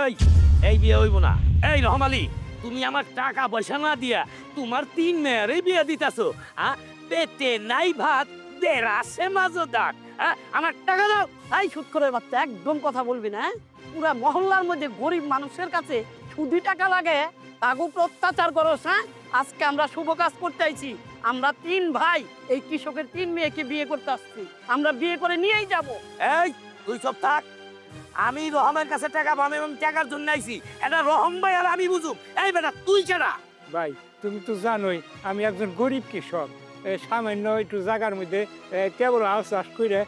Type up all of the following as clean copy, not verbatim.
এই এই বিয়ে হইব না। এই রহম আলী, তুমি আমার টাকা পয়সা না দিয়া তোমার 3 মেয়েরই বিয়ে দিতেছো। পেটে নাই ভাত, দেরাসে মাজদার। আমার টাকা দাও। এই সুৎখরের বাচ্চা, একদম কথা বলবি না। পুরা মহল্লার মধ্যে গরিব মানুষের কাছে সুদি টাকা লাগে, তাকে অত্যাচার করস। আজকে আমরা শুভ কাজ করতে আইছি। আমরা 3 ভাই এই কৃষকের 3 মেয়েকে বিয়ে করতে আসছি। আমরা বিয়ে করে নিয়েই যাব। এই তুই সব থাক, আমি রহমের কাছে টাকা পাবো এবং টাকার জন্য আইছি। এটা রহম ভাই আর আমি বুঝুম। এই বেটা তুই কেডা? ভাই তুমি তো জানোই আমি একজন গরিব কৃষক। সামান্য একটু জায়গার মধ্যে কেবল আউশ চাষ করে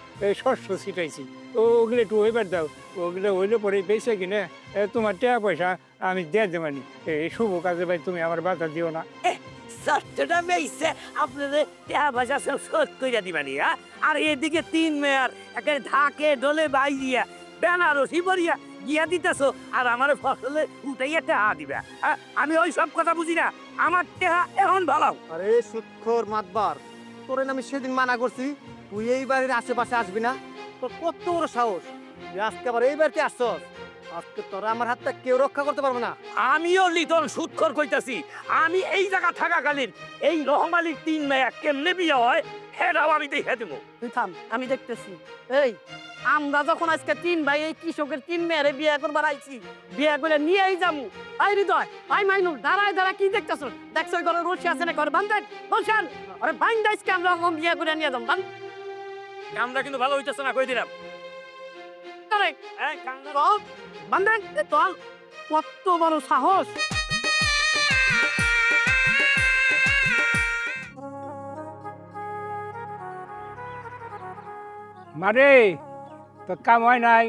শস্য ছিটাইছি। ওগুলো একটু হইবার দাও, ওগুলো হইলে পরে বেঁচে কিনে তোমার টাকা পয়সা আমি দিয়ে দেবানি। এই শুভ কাজে ভাই তুমি আমার বাধা দিও না। সাতটা মেয়েছে আপনাদের টাকা পয়সা সব শোধ করে দিবানি। আর এদিকে 3 মেয়ার একেবারে ঢাকে ডলে বাইরিয়া বেনারসি বরিয়া গিয়া দিতেছো, আর আমার ফসলে উঠাইয়া টাকা দিবা। আমি ওই সব কথা বুঝি না। আমার টাকা এখন ভালো। আরে সুৎখোর মাতবার, তোরে আমি সেদিন মানা করছি তুই এই বাড়ির আশেপাশে আসবি না। তোর কত বড় সাহস, তুই আজকে আবার এই বাড়িতে আসছস। আজকে তোরা আমার হাতটা কেউ রক্ষা করতে পারবে না। আমিও লিটন সুৎখর কইতাছি। আমি এই জায়গা থাকাকালীন এই রহম আলীর 3 মেয়া কেমনে বিয়ে হয় সেটাও আমি দেখে দেবো। তুই থাম, আমি দেখতেছি। এই আমরা যখন আজকে 3 ভাই এই কৃষকের 3 মেয়েরে বিয়ে করবার আইছি, বিয়ে করে নিয়েই যাবো। আই হৃদয়, আই মাইনুল, দাঁড়ায় দাঁড়া কি দেখতেছ? দেখছো ঘরে রশি আছে না? ঘরে বান্ধেন বলছেন। আরে বাইন্দাইসকে আমরা বিয়ে করে নিয়ে যাবো। আমরা কিন্তু ভালো হইতেছে না, কই দিলাম। বান্ধেন চল, কত বড় সাহস। মারে তো কাম হয় নাই?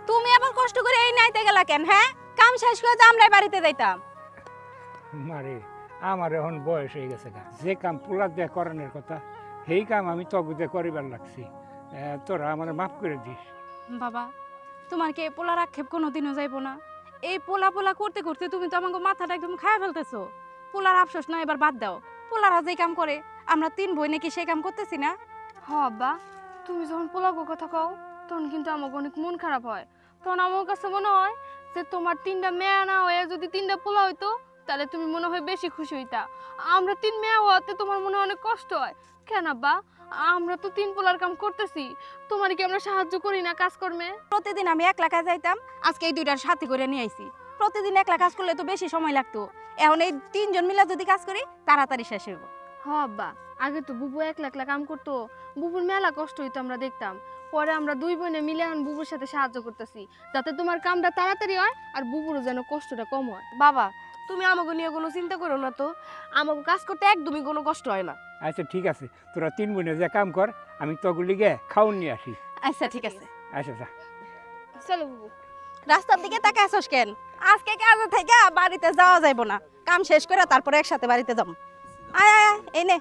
তুমি আবার কষ্ট করে এই নাইতে গেলা কেন? হ্যাঁ, কাম শেষ করে তো আমরাই বাড়িতে যাইতাম। মারে আমার এখন বয়স হয়ে গেছে, যে কাম পোলা দিয়ে করানোর কথা সেই কাম আমি তগুদে করিবার লাগছি। তোরা আমার মাফ করে দিস। বাবা, তোমার কি পোলার আক্ষেপ কোনোদিনও যাইবো না? এই পোলা পোলা করতে করতে তুমি তো আমাকে মাথাটা একদম খায় ফেলতেছো। পোলার আফসোস না, এবার বাদ দাও। পোলারা যে কাম করে আমরা 3 বোন নাকি সেই কাম করতেছি না? হ আব্বা, তুমি যখন পোলাগো কথা কও তখন কিন্তু আমার অনেক মন খারাপ হয়। তখন আমার কাছে মনে হয় যে তোমার 3টা মেয়ে না হয়ে যদি 3টা পোলা হইতো তাহলে তুমি মনে হয় বেশি খুশি হইতা। আমরা 3 মেয়ে হওয়াতে তোমার মনে অনেক কষ্ট হয় কেন আব্বা? আমরা তো 3 পোলার কাম করতেছি, তোমার কি আমরা সাহায্য করি না কাজকর্মে? প্রতিদিন আমি একলা কাজ যাইতাম, আজকে এই 2টার সাথে করে নিয়ে আইছি। প্রতিদিন একলা কাজ করলে তো বেশি সময় লাগতো, এখন এই 3 জন মিলে যদি কাজ করি তাড়াতাড়ি শেষ হইব। হ আব্বা, আগে তো বুবু একলা একলা কাম করতো, বুবুর মেলা কষ্ট হইতো আমরা দেখতাম। পরে আমরা 2 বোনে মিলে এখন বুবুর সাথে সাহায্য করতেছি যাতে তোমার কামটা তাড়াতাড়ি হয় আর বুবুরও যেন কষ্টটা কম হয়। বাবা, তুমি আমাকে নিয়ে কোনো চিন্তা করো না তো, আমাকে কাজ করতে একদমই কোনো কষ্ট হয় না। আচ্ছা ঠিক আছে, তোরা 3 বোনে যে কাম কর, আমি তগুলি গে খাওন নিয়ে আসি। আচ্ছা ঠিক আছে। আচ্ছা যা। চলো বুবু। রাস্তার দিকে তাকে আসোস কেন? আজকে কাজে থেকে বাড়িতে যাওয়া যাইব না, কাম শেষ করে তারপরে একসাথে বাড়িতে যাবো। আয় আয় আয়, এই নে।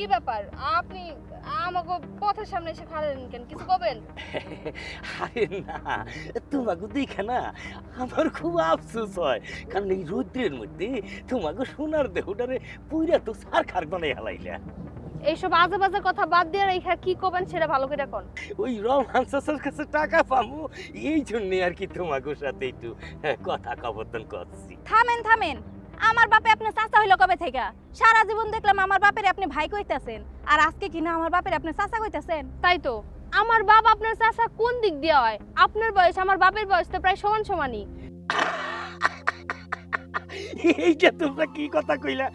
কি ব্যাপার, আপনি আমাকে পথের সামনে এসে খাড়ালেন কেন? কিছু বলবেন? আরে না, তোমাকে দেখে না আমার খুব আফসোস হয়, কারণ এই রৌদ্রের মধ্যে তোমাকে সোনার দেহটারে পুইরা তো সারখার বানাই হালাইলা। এইসব আজে বাজে কথা বাদ দিয়ে রেখা কি করবেন সেটা ভালো করে কোন। ওই রহমান চাচার কাছে টাকা পাবো এই জন্য আর কি তোমাকে সাথে একটু কথা কবতন করছি। থামেন থামেন, আমার বাপে আপনি চাচা হইলো কবে থেকে? সারা জীবন দেখলাম আমার বাপের আপনি ভাই কইতাছেন, আর আজকে কিনা আমার বাপের আপনি চাচা কইতাছেন। তাই তো, আমার বাপ আপনার চাচা কোন দিক দিয়ে হয়? আপনার বয়স আমার বাপের বয়স তো প্রায় সমান সমানই। এইটা তোমরা কি কথা কইলা?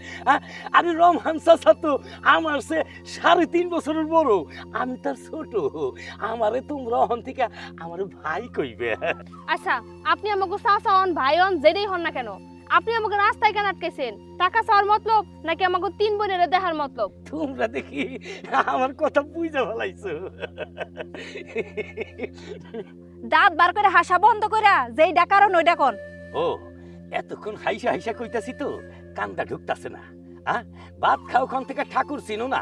আরে রহমান চাচা তো আমার সে 3.5 বছরের বড়, আমি তার ছোট। আমারে তোমরা হন থেকে আমার ভাই কইবে। আচ্ছা, আপনি আমাকে চাচা হন ভাই হন যেটাই হন না কেন, আপনি আমাকে রাস্তায় কেন আটকেছেন? টাকা চাওয়ার মতলব নাকি আমাকে 3 বোনের দেখার মতলব? তোমরা দেখি আমার কথা বুঝা ফেলাইছো। দাঁত বার করে হাসা বন্ধ কইরা যেই ডাকারন ওই ডাকন। ও, এতক্ষণ হাইসা হাইসা কইতাছি তো কান্দা ঢুকতাছে না। ভাত খাও খান থেকে ঠাকুর চিনো না?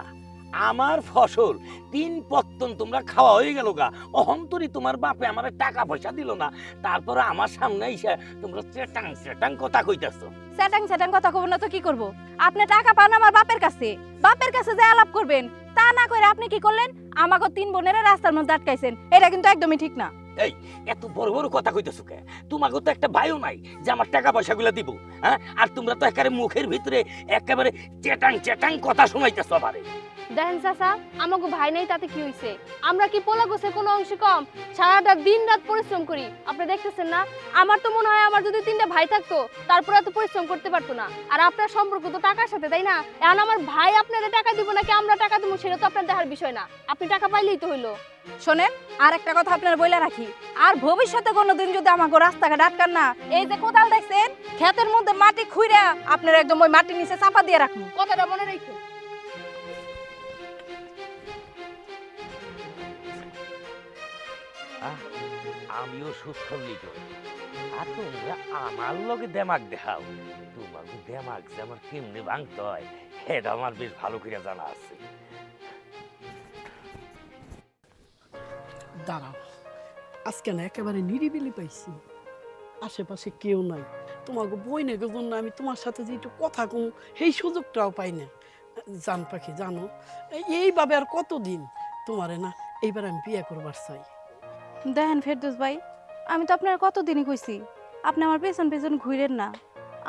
আমার ফসল 3 পত্তন তোমরা খাওয়া হয়ে গেল গা, অহন্তরি তোমার বাপে আমার টাকা পয়সা দিল না, তারপরে আমার সামনে এসে তোমরা চেটাং কথা কইতাছো। স্যাটাং কথা কব না তো কি করব? আপনি টাকা পান আমার বাপের কাছে যে আলাপ করবেন, তা না করে আপনি কি করলেন? আমাকে 3 বোনের রাস্তার মধ্যে আটকাইছেন, এটা কিন্তু একদমই ঠিক না। এই এত বড় বড় কথা কইতেছো কে? তোমাকে তো একটা ভাইও নাই যে আমার টাকা পয়সাগুলো দিব, হ্যাঁ? আর তোমরা তো একেবারে মুখের ভিতরে একেবারে চেটাং কথা শোনাইতেছো আমারে। দেখেন চাচা, আমাকে ভাই নাই তাতে কি হইছে? আমরা কি পোলা গোছে কোনো অংশ কম? সারাটা দিন রাত পরিশ্রম করি, আপনি দেখতেছেন না? আমার তো মনে হয় আমার যদি 3টা ভাই থাকতো তারপর এত পরিশ্রম করতে পারতো না। আর আপনার সম্পর্ক তো টাকার সাথে, তাই না? এখন আমার ভাই আপনাদের টাকা দিব নাকি আমরা টাকা দেবো সেটা তো আপনার দেখার বিষয় না, আপনি টাকা পাইলেই তো হইলো। শোনেন, আর একটা কথা আপনার বইলা রাখি, আর ভবিষ্যতে কোনোদিন যদি আমাকে রাস্তাঘাট আটকান না, এই যে কোদাল দেখছেন ক্ষেতের মধ্যে মাটি খুইরা আপনার একদম ওই মাটির নিচে চাপা দিয়ে রাখুন, কথাটা মনে রাখো। আমিও সুস্থ লিখ, আর তোমরা আমার লগে দেমাগ দেখাও। তোমার দেমাগ যে আমার কেমনে ভাঙতে হয় এটা আমার বেশ ভালো করে জানা আছে। দাঁড়াও, আজকে না একেবারে নিরিবিলি পাইছি, আশেপাশে কেউ নাই। তোমাকে বইনের জন্য আমি তোমার সাথে যে একটু কথা কম সেই সুযোগটাও পাই না। জান পাখি জানো, এইভাবে আর কতদিন তোমারে না এইবার আমি বিয়ে করবার চাই। দেখেন ফেরদৌস ভাই, আমি তো আপনার কতদিনই কইছি আপনি আমার পেছন ঘুরেন না।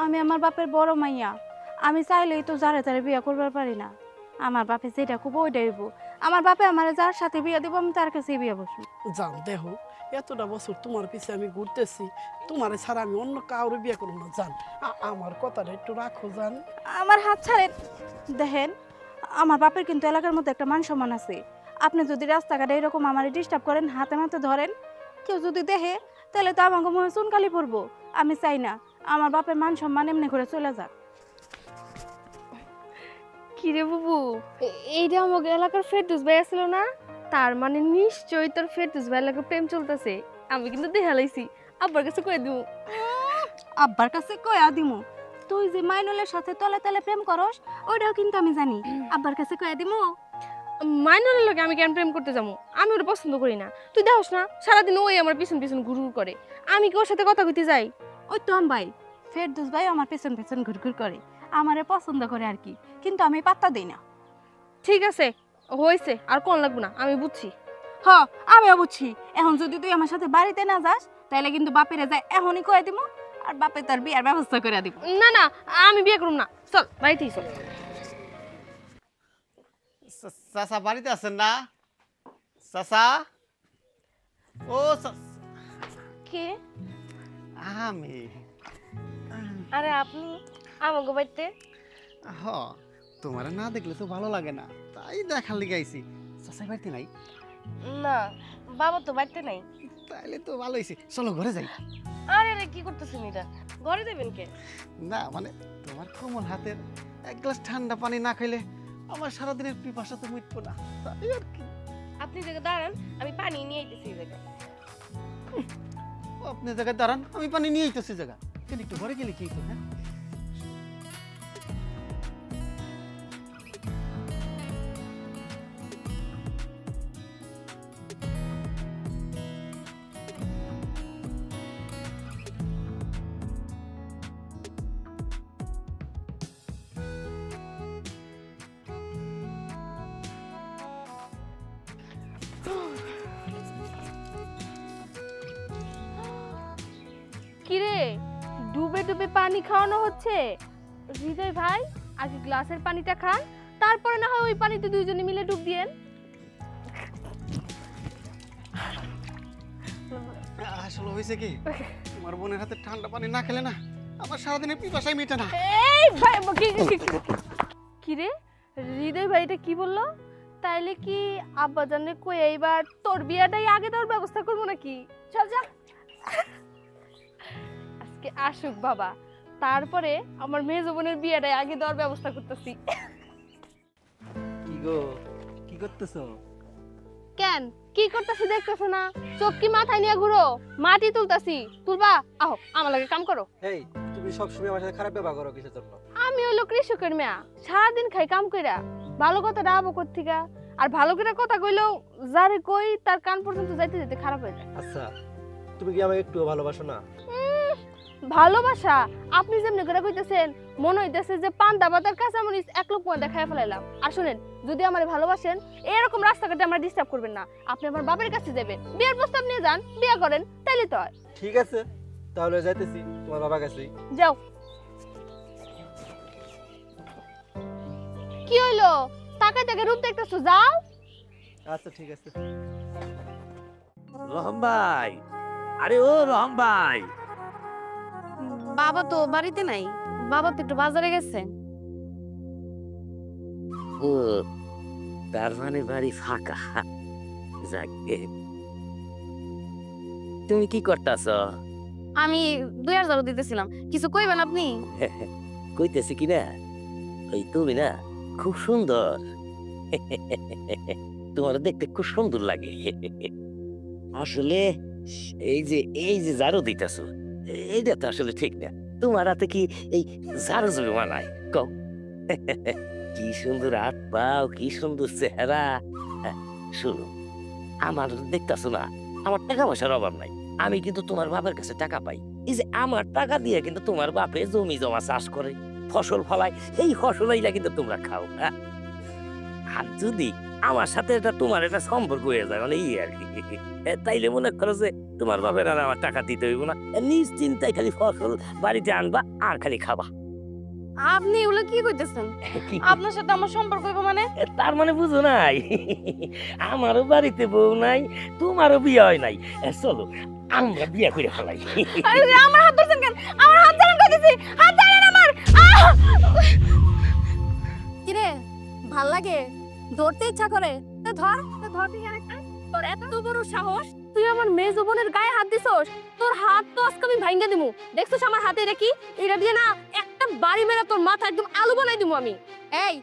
আমি আমার বাপের বড় মাইয়া, আমি চাইলেই তো যারে তারে বিয়ে করবার পারি না। আমার বাপে যেটা খুব ওইটাই হইব। আমার বাপে আমার যার সাথে বিয়ে দেবো আমি তার কাছেই বিয়ে বসবো। জান দেখো, এতটা বছর তোমার পিছে আমি ঘুরতেছি, তোমারে ছাড়া আমি অন্য কাউরে বিয়ে করবো না। জান, আমার কথাটা একটু রাখো জান। আমার হাত ছাড়েন। দেখেন, আমার বাপের কিন্তু এলাকার মধ্যে একটা মান সম্মান আছে। আপনি যদি রাস্তাঘাটে এরকম আমার ডিস্টার্ব করেন, হাতে মাতে ধরেন, কেউ যদি দেখে তাহলে তো আমাকে মনে চুনকালি পড়বো। আমি চাই না আমার বাপের মান সম্মান এমনি করে চলে যাক। কিরে বুবু, এইটা আমাকে এলাকার ফেরদৌস ভাই আসলো না? তার মানে নিশ্চয়ই তোর ফেরদৌস ভাই এলাকার প্রেম চলতেছে। আমি কিন্তু দেখা লাইছি, আব্বার কাছে কয়ে দিব। আব্বার কাছে কয়া দিমু? তুই যে মাইনুলের সাথে তলে তলে প্রেম করস ওইটাও কিন্তু আমি জানি। আব্বার কাছে কয়া দিমু? মাইনুলের লোকে আমি কেন প্রেম করতে যাবো? আমি ওটা পছন্দ করি না। তুই দেখোস না সারাদিন ওই আমার পিছন ঘুরঘুর করে, আমি কি ওর সাথে কথা কইতে যাই? ওই তো ভাই, ফেরদৌস ভাই আমার পেছন ঘুরঘুর করে, আমারে পছন্দ করে আর কি, কিন্তু আমি পাত্তা দেই না। ঠিক আছে, হয়েছে, আর কোন লাগবে না, আমি বুঝছি। হ, আমিও বুঝছি। এখন যদি তুই আমার সাথে বাড়িতে না যাস তাহলে কিন্তু বাপেরে যাই এখনই কয়ে দিব, আর বাপে তার বিয়ার ব্যবস্থা করে দিব। না না, আমি বিয়ে করব না, চল বাড়িতেই চল। চাচা বাড়িতে আছেন না? চাচা, ও কে? আমি। আরে আপনি আমাকে বাড়িতে? হ, তোমার না দেখলে তো ভালো লাগে না, তাই দেখার লিগে আইছি। চাচা বাড়িতে নাই? না, বাবা তো বাড়িতে নাই। তাইলে তো ভালো হয়েছে, চলো ঘরে যাই। আরে রে, কি করতেছেন এটা? ঘরে দেবেন কে? না মানে তোমার কোমল হাতের এক গ্লাস ঠান্ডা পানি না খাইলে আমার সারাদিনের পিপাসা তো মিটবো না, তাই আর কি। আপনি জায়গায় দাঁড়ান, আমি পানি নিয়ে আইতেছি এই জায়গায়। আপনি জায়গায় দাঁড়ান, আমি পানি নিয়ে আইতেছি জায়গা। কিন্তু একটু ঘরে গেলে কি তো? হ্যাঁ, কিরে, ডুবে ডুবে পানি খাওয়ানো হচ্ছে? হৃদয় ভাই, আগে গ্লাসের পানিটা খান, তারপরে না হয় ওই পানিতে দুইজনে মিলে ডুব দিয়েন। আসলে হয়েছে কি, তোমার বোনের হাতে ঠান্ডা পানি না খেলে না আমার সারাদিনের পিপাসাই মিটে না। এই ভাই, কিরে হৃদয় ভাই এটা কি বললো? তাইলে কি আব্বা জানে কই এইবার তোর বিয়াটাই আগে দেওয়ার ব্যবস্থা করবো নাকি? চল যা, আজকে আসুক বাবা, তারপরে আমার মেজো বোনের বিয়েটাই আগে দেওয়ার ব্যবস্থা করতেছি। কি গো, কি করতেছো? কেন কি করতেছি দেখতেছো না? চোখ কি মাথায় নিয়ে ঘুরো? মাটি তুলতাছি, তুলবা? আহো আমার লাগে কাম করো। এই তুমি সব সময় আমার সাথে খারাপ ব্যবহার করো কিসের জন্য? আমি হইলো কৃষকের মেয়া, সারাদিন খাই কাম কইরা, ভালো কথাটা আবো কোত্থেকা? আর ভালো করে কথা কইলেও যারে কই তার কান পর্যন্ত যাইতে যেতে খারাপ হয়ে যায়। আচ্ছা তুমি কি আমাকে একটু ভালোবাসো না? ভালোবাসা আপনি যেমনি করে কইতেছেন মনে হইতেছে যে পান্তা ভাতের কাঁচামরিচ এক লোক দেখায় ফেলাইলাম। আর শুনেন, যদি আমারে ভালোবাসেন এরকম রাস্তাঘাটে আমার ডিস্টার্ব করবেন না। আপনি আমার বাবার কাছে যাবেন, বিয়ের প্রস্তাব নিয়ে যান, বিয়ে করেন, তাইলে তো হয়। ঠিক আছে তাহলে যাইতেছি তোমার বাবার কাছে। যাও। কি হইলো? তাকে তাকে রূপ দেখতেছো, যাও। আচ্ছা ঠিক আছে। রহম ভাই, আরে ও রহম ভাই, বাবা তো বাড়িতে নাই, বাবা তো একটু বাজারে গেছে। ও তার মানে বাড়ি ফাঁকা। যাকে তুমি কি করতাছ? আমি 2000 দিতেছিলাম, কিছু কইবেন আপনি? কইতেছি কি না, ওই তুমি না খুব সুন্দর, তোমার দেখতে খুব সুন্দর লাগে। আসলে এই যে ঝাড়ু দিতেছ, এইটা তো আসলে ঠিক না। তোমার হাতে কি এই ঝাড়ু জুড়ে মানায় কও? কি সুন্দর হাত পাও, কি সুন্দর চেহারা। শুনো, আমার দেখতেছো না, আমার টাকা পয়সার অভাব নাই। আমি কিন্তু তোমার বাবার কাছে টাকা পাই। এই যে আমার টাকা দিয়ে কিন্তু তোমার বাপে জমি জমা চাষ করে, ফসল ফলায়, এই ফসল এইলা কিন্তু তোমরা খাও। হ্যাঁ, আর যদি আমার সাথে এটা তোমার একটা সম্পর্ক হয়ে যায়, মানে আর কি, তাইলে মনে করো যে তোমার বাপের আর আমার টাকা দিতে হইব না, নিশ্চিন্তায় খালি ফসল বাড়িতে আনবা আর খালি খাবা। আপনি এগুলো কি কইতেছেন? আপনার সাথে আমার সম্পর্ক হইব মানে? তার মানে বুঝো নাই, আমারও বাড়িতে বউ নাই, তোমারও বিয়ে হয় নাই। চলো আমরা বিয়ে করে ফেলাই। আরে আমার হাত ধরছেন কেন? আমার হাত ধরেন কইতেছি, হাত ধরেন আমার। কি রে, ভাল লাগে? ধরতে ইচ্ছা করে তো ধর, তুই আরেকটা। তোর এত বড় সাহস, তুই আমার মেজো বোনের গায়ে হাত দিছস? তোর হাত তো আজকে আমি ভাঙিয়ে দিমু। দেখছস আমার হাতে এটা কি? এটা দিয়ে না একটা বাড়ি মেরে তোর মাথা একদম আলু বানাই দিমু আমি। এই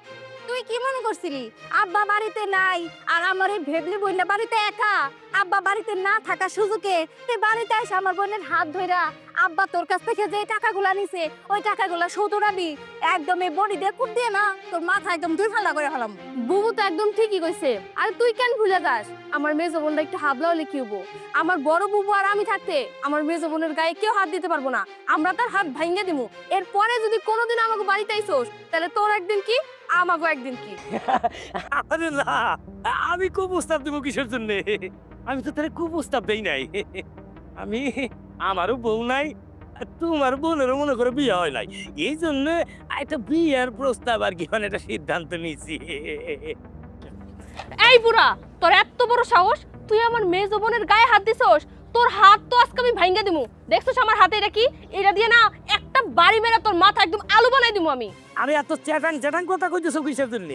তুই কি মনে করছিলি আব্বা বাড়িতে নাই আর আমার এই ভেবলি বোনটা বাড়িতে একা? আব্বা বাড়িতে না থাকা সুযোগে তুই বাড়িতে এসে আমার বোনের হাত ধইরা আব্বা তোর কাছ থেকে যে টাকাগুলা নিছে ওই টাকাগুলা শোধ করাবি। একদম এই বডি দিয়ে কুট দিয়ে না তোর মাথা একদম দুই ফালা করে ফেলাম। বুবু তো একদম ঠিকই কইছে। আর তুই কেন ভুলে যাস আমার মেজো বোনটা একটু হাবলা হলে কি হবো? আমার বড় বুবু আর আমি থাকতে আমার মেজো বোনের গায়ে কেউ হাত দিতে পারবো না। আমরা তার হাত ভাঙিয়ে দিমু। এরপরে যদি কোনোদিন আমাকে বাড়িতে আইসোস তাহলে তোর একদিন কি আমাকে একদিন কি। আরে না, আমি খুব প্রস্তাব দেবো কিসের জন্য? আমি তো তাহলে খুব প্রস্তাব দেই নাই। আমি আমারও বউ নাই, তোমার বোনেরও মনে করে বিয়ে হয় নাই, এই জন্য একটা বিয়ের প্রস্তাব আর কি, মানে একটা সিদ্ধান্ত নিয়েছি। এই বুড়া, তোর এত বড় সাহস, তুই আমার মেজো বোনের গায়ে হাত দিছস? তোর হাত তো আজকে আমি ভাঙিয়ে দিমু। দেখছস আমার হাতে এটা কি? এটা দিয়ে না একটা বাড়ি মেরে তোর মাথা একদম আলু বানাই দিমু আমি। আমি এত চ্যাটাং কথা কইতেছো কিসের জন্য?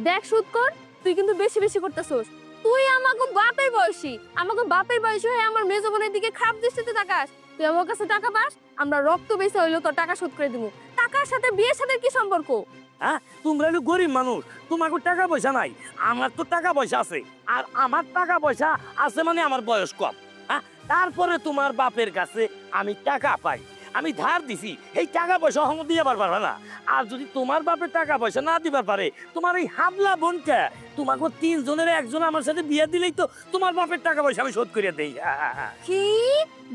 দেখ সুৎকর, তুই কিন্তু বেশি বেশি করতেছস। তুই আমাকে বাপের বয়সী, আমাকে বাপের বয়সী হয়ে আমার মেজো বোনের দিকে খারাপ দৃষ্টিতে তাকাস। তুই আমার কাছে টাকা পাস, আমরা রক্ত বেশি হইলেও তোর টাকা শোধ করে দিমু। টাকার সাথে বিয়ের সাথে কি সম্পর্ক? হ্যাঁ, তোমরা হলো গরিব মানুষ, তোমাকে টাকা পয়সা নাই। আমার তো টাকা পয়সা আছে, আর আমার টাকা পয়সা আছে মানে আমার বয়স কম। হ্যাঁ, তারপরে তোমার বাপের কাছে আমি টাকা পাই, আমি ধার দিছি, এই টাকা পয়সা হম দিয়ে পারবা না। আর যদি তোমার বাপের টাকা পয়সা না দিবার পারে, তোমার এই হাবলা বোনটা, তোমাকে 3 জনের একজন আমার সাথে বিয়ে দিলেই তো তোমার বাপের টাকা পয়সা আমি শোধ করে দেই। কি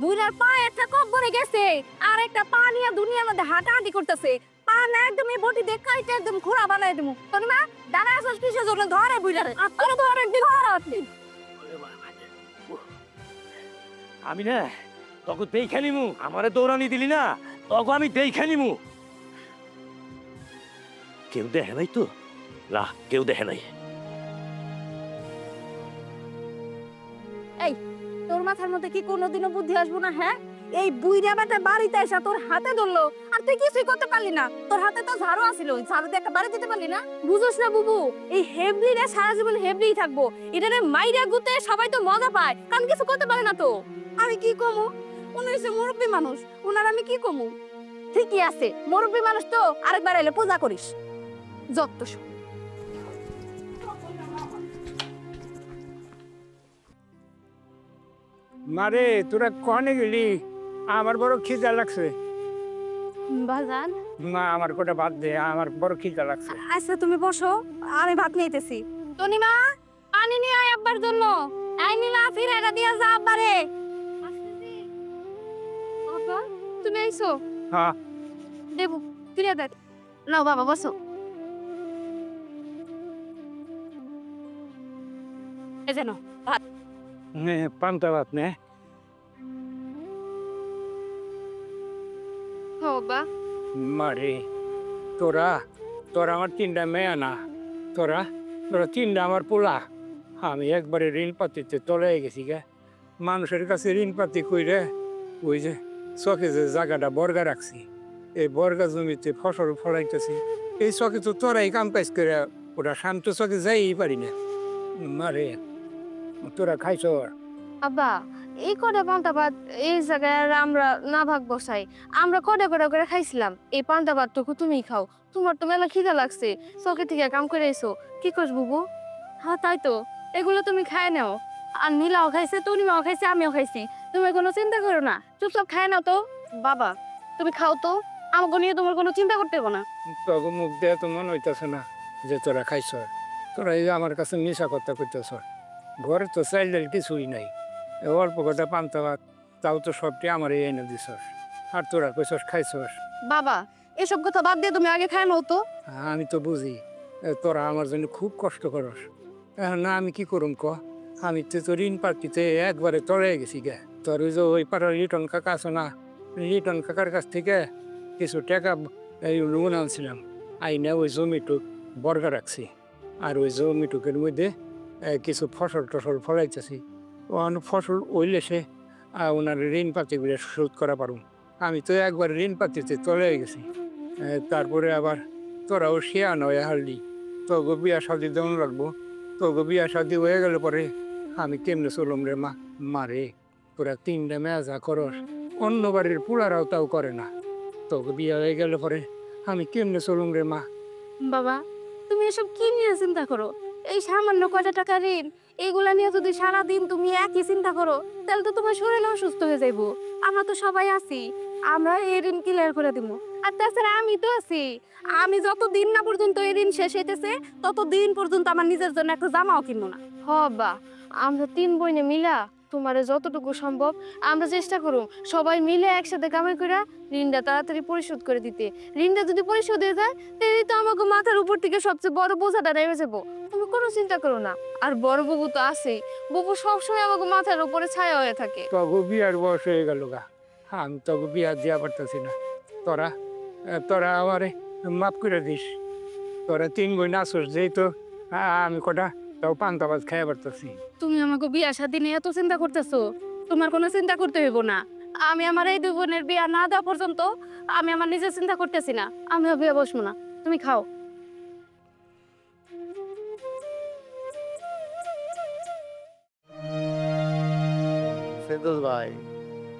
বুড়ার পা একটা কবরে গেছে আর একটা পা নিয়ে দুনিয়ার মধ্যে হাঁটাহাঁটি করতেছে। পা না একদম এই বটি দিয়ে কাইতে একদম ঘোড়া বানাই দেবো। তোর মা দাঁড়া আসস কিসের জন্য? ধরে বুড়ারে, তোর ধর একদিন ধর। আমি না তখন দেখে নিমু, আমারে দৌড়ানি দিলি না, তখন আমি দেখে নিমু। কেউ দেখে নাই তো? না, কেউ দেখে নাই। তোর মাথার মধ্যে কি কোনোদিনও বুদ্ধি আসবো না? হ্যাঁ, এই বুইড়া বেটা বাড়িতে এসে তোর হাতে ধরলো আর তুই কিছুই করতে পারলি না। তোর হাতে তো ঝাড়ু আছিল, ওই ঝাড়ু দিয়ে একটা বাড়ি দিতে পারলি না? বুঝোস না বুবু, এই হেবলিরা সারা জীবন হেবলিই থাকবো। এটারে মাইরা গুতে সবাই তো মজা পায়, কারণ কিছু করতে পারে না তো। আমি কি কমু? উনি হচ্ছে মুরব্বী মানুষ, উনার আমি কি কমু? ঠিকই আছে, মুরব্বী মানুষ তো আরেকবার এলে পূজা করিস। যত সব। মারে তোরা কনে গেলি? আমার বড় খিদা লাগছে। বাজান মা আমার কোটা বাদ দে, আমার বড় খিদা লাগছে। আচ্ছা তুমি বসো, আমি ভাত নিতেছি। তনিমা পানি নিয়ে আয় আব্বার জন্য। আই নীলা ফিরে এটা দিয়া যা আব্বারে। আব্বা তুমি আইছো? হ্যাঁ দেবো ফিরে দে। নাও বাবা বসো। এই যে নাও ভাত। পান্তা ভাত নে। হো বাবা। মারে তোরা তোরা আমার 3টা মেয়ে না, তোরা তোরা 3টা আমার পোলা। আমি একবারে ঋণ পাতিতে তলে গেছি গে। মানুষের কাছে ঋণ পাতি কইরে ওই যে চকে যে জায়গাটা বর্গা রাখছি, এই বর্গা জমিতে ফসল ফলাইতেছি। এই চকে তো তোরাই কাম কাজ করে ওটা শান্ত চকে যাইই পারি না। মারে তোরা খাইছ? আব্বা এই কটা পান্তা ভাত এই জায়গায় আর আমরা না ভাগ বসাই, আমরা কটা কটা করে খাইছিলাম। এই পান্তা ভাতটুকু তুমি খাও, তোমার তো মেলা খিদা লাগছে, চকে থেকে কাম করে এসো। কি করছ বুবু? হ্যাঁ তাই তো, এগুলো তুমি খায় নাও। আর নীলাও খাইছে, তনিমাও খাইছে, আমিও খাইছি। তুমি কোনো চিন্তা করো না, চুপচাপ খায় নাও তো। বাবা তুমি খাও তো, আমাকে নিয়ে তোমার কোনো চিন্তা করতে হবে না। তখন মুখ দেয়া তো মনে হইতেছে না যে তোরা খাইছ। তোরা এই যে আমার কাছে মিশা কথা কইতেছ। ঘরে তো চাইল ডাল কিছুই নাই, অল্প কথা পান্তা ভাত, তাও তো সবটি আমার এনে দিছস। আর তোরা কইছস খাইছস। বাবা এসব কথা বাদ দিয়ে তুমি আগে খায় নাও তো। আমি তো বুঝি তোরা আমার জন্য খুব কষ্ট করস। এখন না আমি কি করুম ক? আমি তো তোর ঋণ পাতিতে একবারে তলে গেছি গে। তোর ওই যে ওই পাড়ার লিটন কাকা আছে না, লিটন কাকার কাছ থেকে কিছু টাকা এই লোন আনছিলাম। আইনে ওই জমিটুক বর্গা রাখছি, আর ওই জমিটুকের মধ্যে কিছু ফসল টসল ফলাইতেছি। ফসল ওইলে সে ওনার ঋণ পাতিগুলো শোধ করা পারুম। আমি তো একবার ঋণ পাতিতে চলে গেছি। তারপরে আবার তোরাও শেয়া নয় হারলি, তোকে বিয়া শাদি দেওয়া লাগবো। তোকে বিয়া শাদি হয়ে গেলে পরে আমি কেমনে চলুম রে মা? মারে তোরা 3টা মেয়ে যা করস, অন্য বাড়ির পুলারাও তাও করে না। তোকে বিয়া হয়ে গেলে পরে আমি কেমনে চলুম রে মা? বাবা তুমি এসব কি নিয়ে চিন্তা করো? এই সামান্য কয়টা টাকা ঋণ, এইগুলা নিয়ে যদি সারাদিন তুমি একই চিন্তা করো, তাহলে তো তোমার শরীর অসুস্থ হয়ে যাইবো। আমরা তো সবাই আছি, আমরা এই ঋণ ক্লিয়ার করে দিব। আর তাছাড়া আমি তো আছি, আমি যতদিন না পর্যন্ত এই ঋণ শেষ হইতেছে ততদিন পর্যন্ত আমার নিজের জন্য একটা জামাও কিনবো না। হবা আমরা 3 বোনে মিলা তোমারে যতটুকু সম্ভব আমরা চেষ্টা করুম সবাই মিলে একসাথে কামাই করে ঋণটা তাড়াতাড়ি পরিশোধ করে দিতে। ঋণটা যদি পরিশোধ হয়ে যায় তাহলে তো আমাকে মাথার উপর থেকে সবচেয়ে বড় বোঝাটা নেমে যাবো। তুমি কোনো চিন্তা করো না। আর বড় বুবু তো আছেই, বুবু সবসময় আমাকে মাথার উপরে ছায়া হয়ে থাকে। তোকে বিয়ার বয়স হয়ে গেল গা, আমি তোকে বিয়া দিয়া পারতেছি না। তোরা তোরা আমারে মাফ করে দিস। তোরা 3 বোন আসস, যেই তো আমি কটা তাও পান্তা ভাত খাইয়া পারতেছি। তুমি আমাকে বিয়ার সাথে নিয়ে এত চিন্তা করতেছো, তোমার কোনো চিন্তা করতে হইব না। আমি আমার এই 2 বোনের বিয়া না দেওয়া পর্যন্ত আমি আমার নিজের চিন্তা করতেছি না। আমিও বিয়ে বসবো না, তুমি খাও। ফেরদৌস ভাই,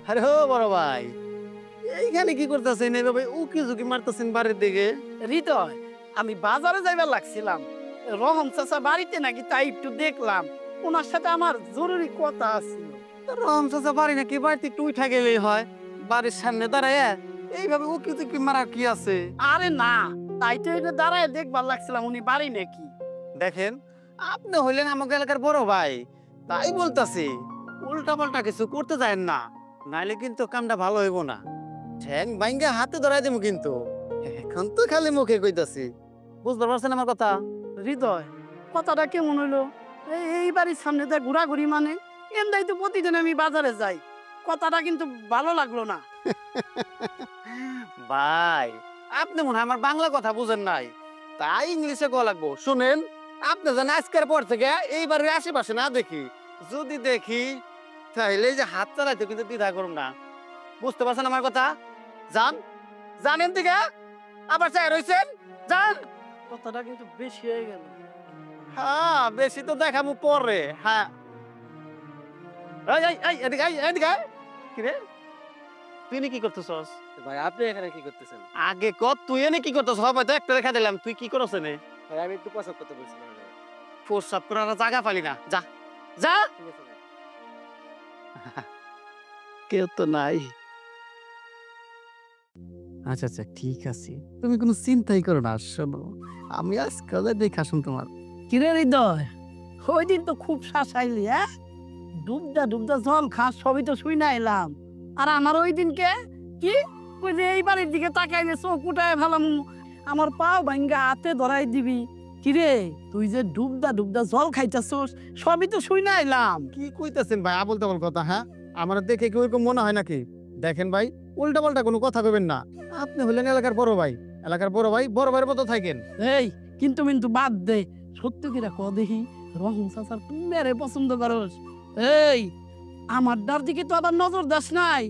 আরে হো বড় ভাই, এইখানে কি করতেছেন? এইভাবে উকি ঝুঁকি মারতেছেন বাড়ির দিকে। হৃদয় আমি বাজারে যাইবার লাগছিলাম, রহম চাচা বাড়িতে নাকি, তাই একটু দেখলাম। ওনার সাথে আমার জরুরি কথা আছে। রহম চাচা বাড়ি নাকি? বাড়িতে একটু উঠা গেলেই হয়, বাড়ির সামনে দাঁড়ায় এইভাবে উকি ঝুঁকি মারার কি আছে? আরে না, তাই তো এটা দাঁড়ায় দেখবার লাগছিলাম উনি বাড়ি নাকি। দেখেন আপনি হইলেন আমাকে এলাকার বড় ভাই, তাই বলতাছি উল্টা পাল্টা কিছু করতে যায় না, নাইলে কিন্তু কামটা ভালো হইব না। ঠ্যাং বাইঙ্গা হাতে ধরাই দেবো কিন্তু। এখন তো খালি মুখে কইতাছি, বুঝতে পারছেন আমার কথা? হৃদয় কথাটা কেমন হইলো? এই বাড়ির সামনে দিয়ে ঘোরাঘুরি মানে এমদাই তো প্রতিদিন আমি বাজারে যাই, কথাটা কিন্তু ভালো লাগলো না। ভাই আপনি মনে হয় আমার বাংলা কথা বুঝেন নাই, তাই ইংলিশে কওয়া লাগবো। শুনেন, আপনি জানেন আজকের পর থেকে এই বাড়ির আশেপাশে না দেখি, যদি দেখি তাহলে এই যে হাত চালাইতে কিন্তু দ্বিধা করুন না। বুঝতে পারছেন আমার কথা? যান জানেন দিকে আবার চাই রয়েছেন, যান। কথাটা কিন্তু বেশি হয়ে গেল। হ্যাঁ বেশি তো দেখামু পরে। হ্যাঁ এদিকে এদিকে। কি রে তুই কি করতেছস? ভাই আপনি এখানে কি করতেছেন? আগে কত তুই এনে কি করতেছ? সবাই তো একটা দেখা দিলাম, তুই কি করছ এনে? ভাই আমি একটু প্রসাব করতে বলছিলাম। প্রসাব করার জায়গা পালি না, যা যা। ঠিক আছে ভাই। কেউ তো নাই। আচ্ছা আচ্ছা ঠিক আছে, তুমি কোনো চিন্তাই করো না। শোনো, আমি আজকাল দেখা শুন তোমার। কিরে হৃদয়, ওই দিন তো খুব শাসাইলি, হ্যাঁ? ডুবদা ডুবদা জল খাস সবই তো শুই না এলাম। আর আমার ওই দিনকে কি ওই যে এই বাড়ির দিকে তাকাইলে চোখ উঠায় ফেলাম, আমার পাও ভাঙ্গা হাতে ধরাই দিবি। কিরে তুই যে ডুবদা ডুবদা জল খাইতেছস সবই তো শুই না এলাম। কি কইতাছেন ভাই আবল তাবল কথা? হ্যাঁ, আমার দেখে কি ওরকম মনে হয় নাকি? দেখেন ভাই, উল্টা পাল্টা কোনো কথা কইবেন না। আপনি হলেন এলাকার বড় ভাই, এলাকার বড় ভাই বড় ভাইয়ের মতো থাকেন। এই কিন্তু কিন্তু বাদ দে, সত্য কিরা ক দেখি, রহম চাচার মেরে পছন্দ করস? এই আমার ডার দিকে তো আবার নজর দাস নাই।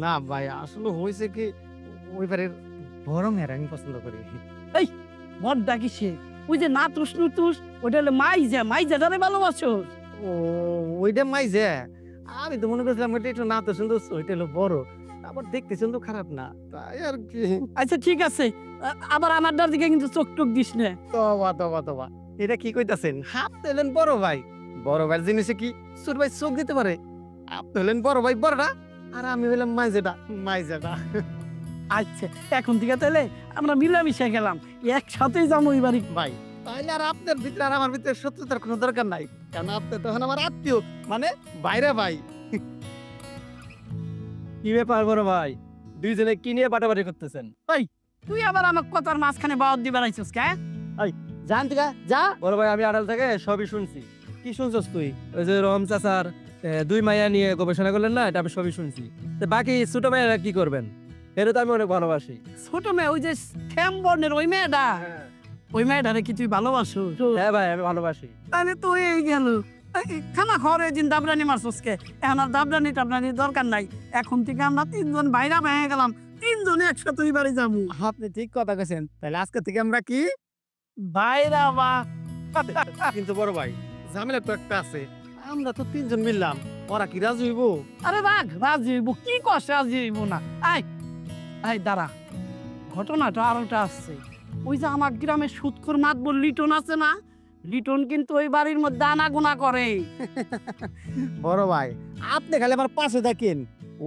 না ভাই, আসলে হয়েছে কি, ওই বাড়ির বড় মেয়ের আমি পছন্দ করি। বড় ডাকিসে ওই যে নাতুস নুতুস ওইটা হলে মাইজা যারে ভালোবাসো। ও ওইটা মাই যে, আমি তো মনে করছিলাম ওইটা একটু না তো সুন্দর, ওইটা হলো বড়, আবার দেখতে সুন্দর খারাপ না, তাই আর কি। আচ্ছা ঠিক আছে, আবার আমার ডার দিকে কিন্তু চোখ টোক দিস না। তবা তবা তবা, এটা কি কইতাছেন? আপনি হলেন বড় ভাই, বড় ভাইয়ের জিনিসে কি ছোট ভাই চোখ দিতে পারে? আপনি হলেন বড় ভাই বড়টা, আর আমি হলাম মাইজেটা। আচ্ছা এখন থেকে তাহলে আমরা মিলামিশে গেলাম, একসাথেই যাবো ওই বাড়ি। ভাই তাইলে আর আপনার ভিতরে আর আমার ভিতরে শত্রুতার কোনো দরকার নাই, কারণ আপনি তখন আমার আত্মীয়, মানে বাইরে ভাই। কি ব্যাপার বড় ভাই, দুইজনে কি নিয়ে বাটাবাটি করতেছেন? তুই আবার আমার কথার মাঝখানে বাদ দিবার আইছিস কে? জান থেকে যা। বড় ভাই আমি আড়াল থেকে সবই শুনছি। কি শুনছস তুই? ওই যে রহম চাচার দুই মাইয়া নিয়ে গবেষণা করলেন না, এটা আমি সবই শুনছি। তো বাকি ছোট মাইয়ারা কি করবেন? এটা তো আমি অনেক ভালোবাসি। ছোট মেয়ে ওই যে শ্যাম বর্ণের ওই মেয়েটা, ওই মেয়েটারে কি তুই ভালোবাসো? হ্যাঁ ভাই আমি ভালোবাসি। তাহলে তো এই গেল, খানা খাওয়ার ওই দিন দাবরানি মারছস কে? এখন আর দাবরানি টাবরানির দরকার নাই, এখন থেকে আমরা তিনজন বাইরা হয়ে গেলাম, তিনজনে একসাথে ওই বাড়ি যাবো। আপনি ঠিক কথা কইছেন, তাহলে আজকে থেকে আমরা কি বাইরা বা কিন্তু বড় ভাই ঝামেলা তো একটা আছে, আমরা তো তিনজন মিললাম, ওরা কি রাজি হইব? আরে রাজি হইব, কি কস রাজি হইব না? আই দাঁড়া, ঘটনাটা আরোটা আসছে। ওই যে আমার গ্রামের সুৎখোর মাতবর লিটন আছে না, লিটন কিন্তু ওই বাড়ির মধ্যে আনাগোনা করে। বড় ভাই আপনি খালি আমার পাশে থাকেন,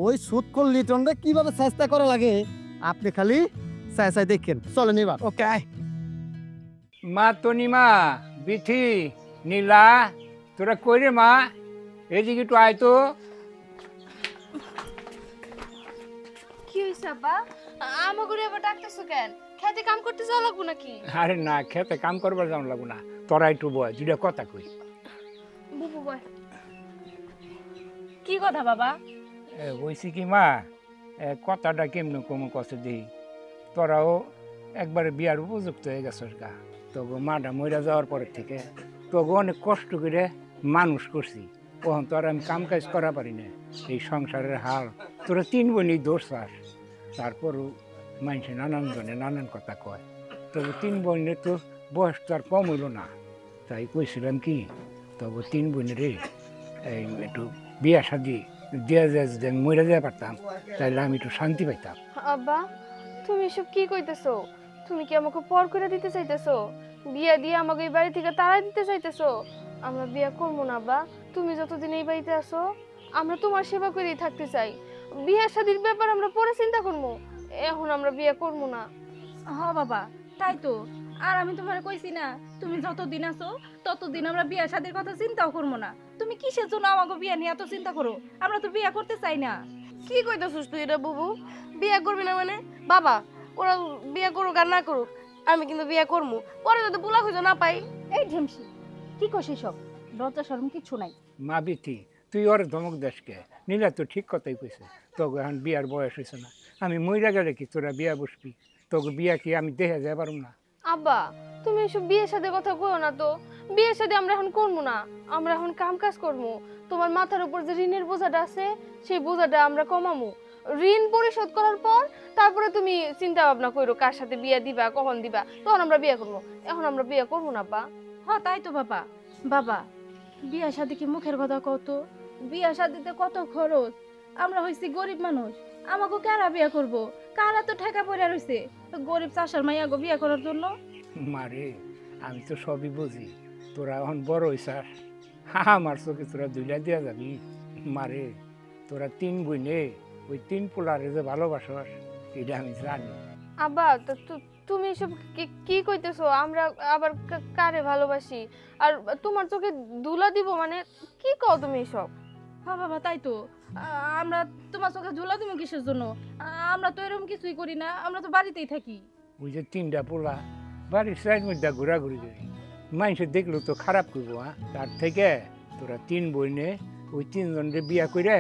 ওই সুৎখোর লিটনটা কিভাবে চেষ্টা করা লাগে আপনি খালি চাই দেখেন। চলেন এবার। ওকে মা তনিমা, বিথি, নীলা, তোরা কই রে মা? এদিকে একটু আয় তো। কি হইছে আব্বা? আমাকে এবার ডাকতেছো কেন? খেতে কাম করতে যাওয়া লাগবো নাকি? আরে না, খেতে কাম করবার যাওয়া লাগবো না, তোরা একটু বয়, দুটা কথা কই। বুবু বয়। কি কথা বাবা? বলছি কি মা, কথাটা কেমন কম কষ্ট দিই, তোরাও একবারে বিয়ার উপযুক্ত হয়ে গেছস গা। তবু মাটা মইরা যাওয়ার পরের থেকে তবু অনেক কষ্ট করে মানুষ করছি, তখন তো আর আমি কাম কাজ করা পারি না। এই সংসারের হাল, তোরা তিন বোনই দোষ চাস, তারপরও মানুষে নানান জনে নানান কথা কয়, তবু তিন বোনের তো বয়স তো আর কম হইল না। তাই কইছিলাম কি, তবু তিন বোনের এই একটু বিয়া শাদি দিয়া যায়, যদি আমি মরে যেতে পারতাম তাহলে আমি একটু শান্তি পাইতাম। আব্বা তুমি এসব কি কইতেছো? তুমি কি আমাকে পর করে দিতে চাইতেছো? বিয়া দিয়ে আমাকে এই বাড়ি থেকে তাড়াই দিতে চাইতেছো? আমরা বিয়া করবো না আব্বা, তুমি যতদিন এই বাড়িতে আসো আমরা তোমার সেবা করেই থাকতে চাই। বিয়া শাদির ব্যাপার আমরা পরে চিন্তা করবো, এখন আমরা বিয়া করবো না। হ বাবা, তাই তো। আর আমি তোমার কইছি না, তুমি যতদিন আছো ততদিন আমরা বিয়া শাদীর কথা চিন্তাও করবো না। তুমি কিসের জন্য আমাকে বিয়া নিয়ে এত চিন্তা করো? আমরা তো বিয়া করতে চাই না। কি কইতেছিস তুই এটা বুবু? বিয়া করবি না মানে? বাবা ওরা বিয়া করুক আর না করুক, আমি কিন্তু বিয়া করবো, পরে যদি পোলা খুঁজে না পাই। এই ঢেমসি, কি কইছিস সব? লজ্জা শরম কিছু নাই। মা বিথি, তুই ওর ধমক দেশকে, নীলা তো ঠিক কথাই কইছে, তোকে এখন বিয়ার বয়স হয়েছে না, আমি মইরা গেলে কি তোরা বিয়া বসবি? তোকে বিয়া কি আমি দেখে যাই পারুম না? আব্বা তুমি এসব বিয়ের সাথে কথা কইও না তো। বিয়ের সাথে আমরা এখন করবো না, আমরা এখন কাম কাজ করবো। তোমার মাথার উপর যে ঋণের বোঝাটা আছে সেই বোঝাটা আমরা কমামু। ঋণ পরিশোধ করার পর তারপরে তুমি চিন্তা ভাবনা করো কার সাথে বিয়ে দিবা, কখন দিবা, তখন আমরা বিয়ে করবো। এখন আমরা বিয়ে করবো না আব্বা। হ্যাঁ তাই তো বাবা। বাবা বিয়া শাদী কি মুখের কথা কত? বিয়া শাদীতে কত খরচ। আমরা হইছি গরিব মানুষ, আমাকে কারা বিয়া করব? কারা তো ঠেকা পড়ে রইছে গরিব চাষার মাইয়াগো বিয়া করার জন্য। মারে আমি তো সবই বুঝি, তোরা এখন বড় হইছাস, আমার চোখে তোরা দুইলা দিয়া যাবি। মারে তোরা তিন বোনে ওই তিন পোলারে যে ভালোবাসস এটা আমি জানি, আব্বা তুমি এসব কি কইতেছো? আমরা আবার কারে ভালোবাসি আর তোমার চোখে ধুলা দিব মানে কি কও তুমি এসব? হ্যাঁ বাবা তাই তো। আমরা তোমার চোখে ঝুলা দিব কিসের জন্য? আমরা তো এরকম কিছুই করি না, আমরা তো বাড়িতেই থাকি। ওই যে 3টা পোলা বাড়ির সাইড মধ্যে ঘোরাঘুরি করি, মানুষের দেখলো তো খারাপ করবো। তার থেকে তোরা 3 বোনে ওই 3 জনের বিয়া করে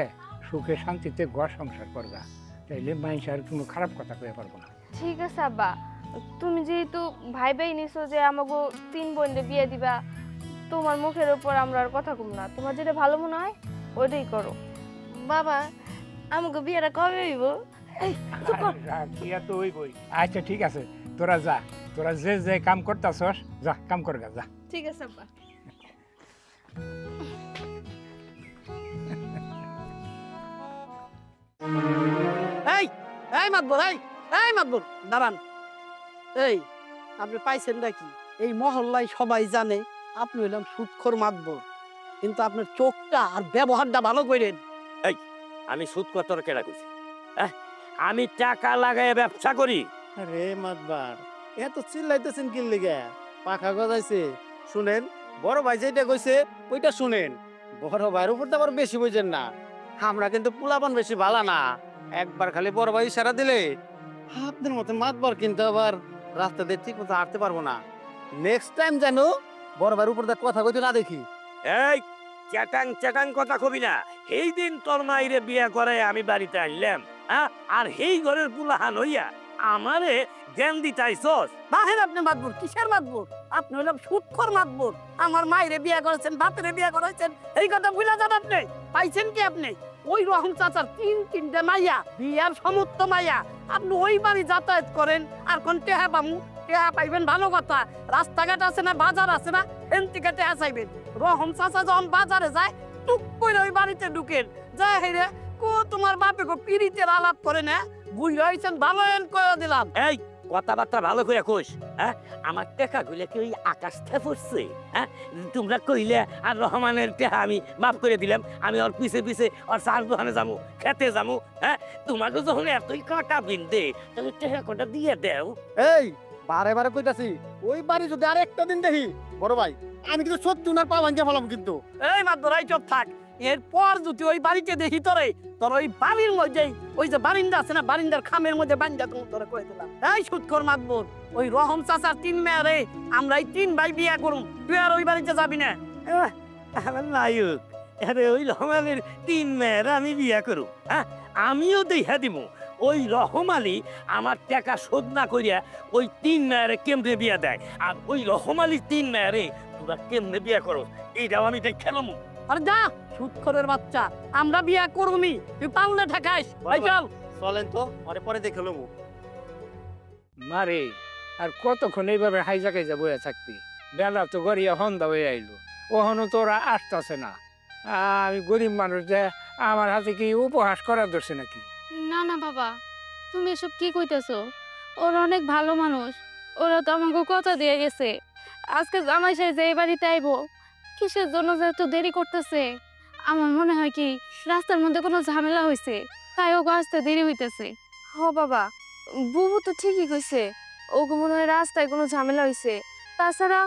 সুখে শান্তিতে ঘর সংসার করবা, তাইলে মানুষ আর কোনো খারাপ কথা কয়ে পারবো না। ঠিক আছে আব্বা, তুমি যেহেতু ভাই নিছো যে আমাকে 3 বোনদের বিয়ে দিবা, তোমার মুখের উপর আমরা আর কথা কম না। তোমার যেটা ভালো মনে হয় ওইটাই করো। বাবা আমাকে বিয়েটা কবে হইব? তো হইবই। আচ্ছা ঠিক আছে, তোরা যা, তোরা যে যে কাম করতাছস যা, কাম করগা যা। ঠিক আছে আব্বা। এই এই মাতবর, এই মাতবর দাঁড়ান। এই আপনি পাইছেন নাকি? এই মহল্লায় সবাই জানে আপনি হইলাম সুদখোর মাতবর, কিন্তু আপনার চোখটা আর ব্যবহারটা ভালো করেন। আমি সুদ কত কেনা করছি? আমি টাকা লাগাই ব্যবসা করি। আরে মাতবার, এত চিল্লাইতেছেন কি লিগে? পাখা গজাইছে। শুনেন, বড় ভাই যেটা কইছে ওইটা শুনেন। বড় ভাইয়ের উপর তো আবার বেশি বুঝেন না। আমরা কিন্তু পোলাপান বেশি ভালো না। একবার খালি বড় ভাই ইশারা দিলে আপনার মতো মাতবার কিন্তু আবার রাস্তা দিয়ে ঠিক মতো হাঁটতে পারবো না। নেক্সট টাইম যেন বড় ভাইয়ের উপর কথা কইতে না দেখি। এই চ্যাটাং কথা কবি না। এই দিন তোর মাইরে বিয়া করে আমি বাড়িতে আনলাম, আর এই ঘরের পুলাহান হইয়া আমারে জ্ঞান দিতাইছস। বাহের আপনি মাতবর, কিসের মাতবর? আপনি হইলাম সুদখোর মাতবর। আমার মায়েরে বিয়া করেছেন, বাপেরে বিয়া করেছেন, এই কথা ভুলে যান আপনি। পাইছেন কি আপনি? ওই রহম চাচার 3-3টে মাইয়া, বিয়ার সমস্ত মাইয়া। আপনি ওই বাড়ি যাতায়াত করেন আর কোন টেহা পামু? টেহা পাইবেন ভালো কথা, রাস্তাঘাট আছে না, বাজার আছে না, এন থেকে টেহা চাইবেন। রহম চাচা যখন বাজারে যায় টুক করে ওই বাড়িতে ঢুকেন, যায় হেরে কো তোমার বাপে গো পিরিতের আলাপ করে না, বুঝে হয়েছেন ভালো এন করে দিলাম। এই কথাবার্তা ভালো করে কইস। আমার টাকা গুলো কি ওই আকাশ থেকে পড়ছে? তোমরা কইলে আর রহমানের টাকা আমি মাফ করে দিলাম, আমি ওর পিছে পিছে ওর চার দোকানে যাবো, খেতে যাবো। তোমাকে যখন এতই কাটা বিন্দে তাহলে টাকা কটা দিয়ে দেও। এই বারে বারে কইতাছি, ওই বাড়ি যদি আর একটা দিন দেখি বড় ভাই, আমি কিন্তু সত্যি উনার পা ভাঙ্গে ফেলাম কিন্তু। এই মাতবরাই চুপ থাক। এরপর যদি ওই বাড়িতে দেখি তোর ওই বাড়ির মধ্যেই ওই যে বারিন্দা আছে না, বারিন্দার খামের মধ্যে বান্ধা তোরে কয়ে দিলাম। এই সুদখোর মাতবর, ওই রহম চাচার 3 মেয়ে রে, আমরা এই 3 ভাই বিয়া করুম, তুই আর ওই বাড়িতে যাবি না। আমার নায়ক, আরে ওই রহমানের 3 মেয়ের আমি বিয়া করু। আমিও দেখা দিব ওই রহম আলী আমার টাকা শোধ না করিয়া ওই 3 মেয়েরে কেমনে বিয়া দেয়, আর ওই রহম আলীর 3 মেয়েরে তোরা কেমনে বিয়া করো এইটাও আমি খেলাম। আরে যা সুদখোরের বাচ্চা, আমরা বিয়া করুমি, তুই পারলে ঠেকাইস। এই চল চলেন তো, পরে পরে দেখে লমু। মারে আর কতক্ষণ এইভাবে হাইজা খাইজা বয়ে থাকবি? বেলা তো গড়িয়া সন্ধ্যা হয়ে আইলো, ওখানে তোরা আসতেছে না। আমি গরিব মানুষ, যে আমার হাতে কি উপহাস করার ধরছে নাকি? না না বাবা, তুমি এসব কি কইতেছো? ওরা অনেক ভালো মানুষ, ওরা তো আমাকে কথা দিয়ে গেছে আজকে জামাই সাহেব যে এই বাড়িতে আইবো। কিসের জন্য যে এত দেরি করতেছে? আমার মনে হয় কি রাস্তার মধ্যে কোনো ঝামেলা হয়েছে, তাই ওকে আসতে দেরি হইতেছে। হ বাবা, বুবু তো ঠিকই কইছে, ওগো মনে হয় রাস্তায় কোনো ঝামেলা হয়েছে। তাছাড়া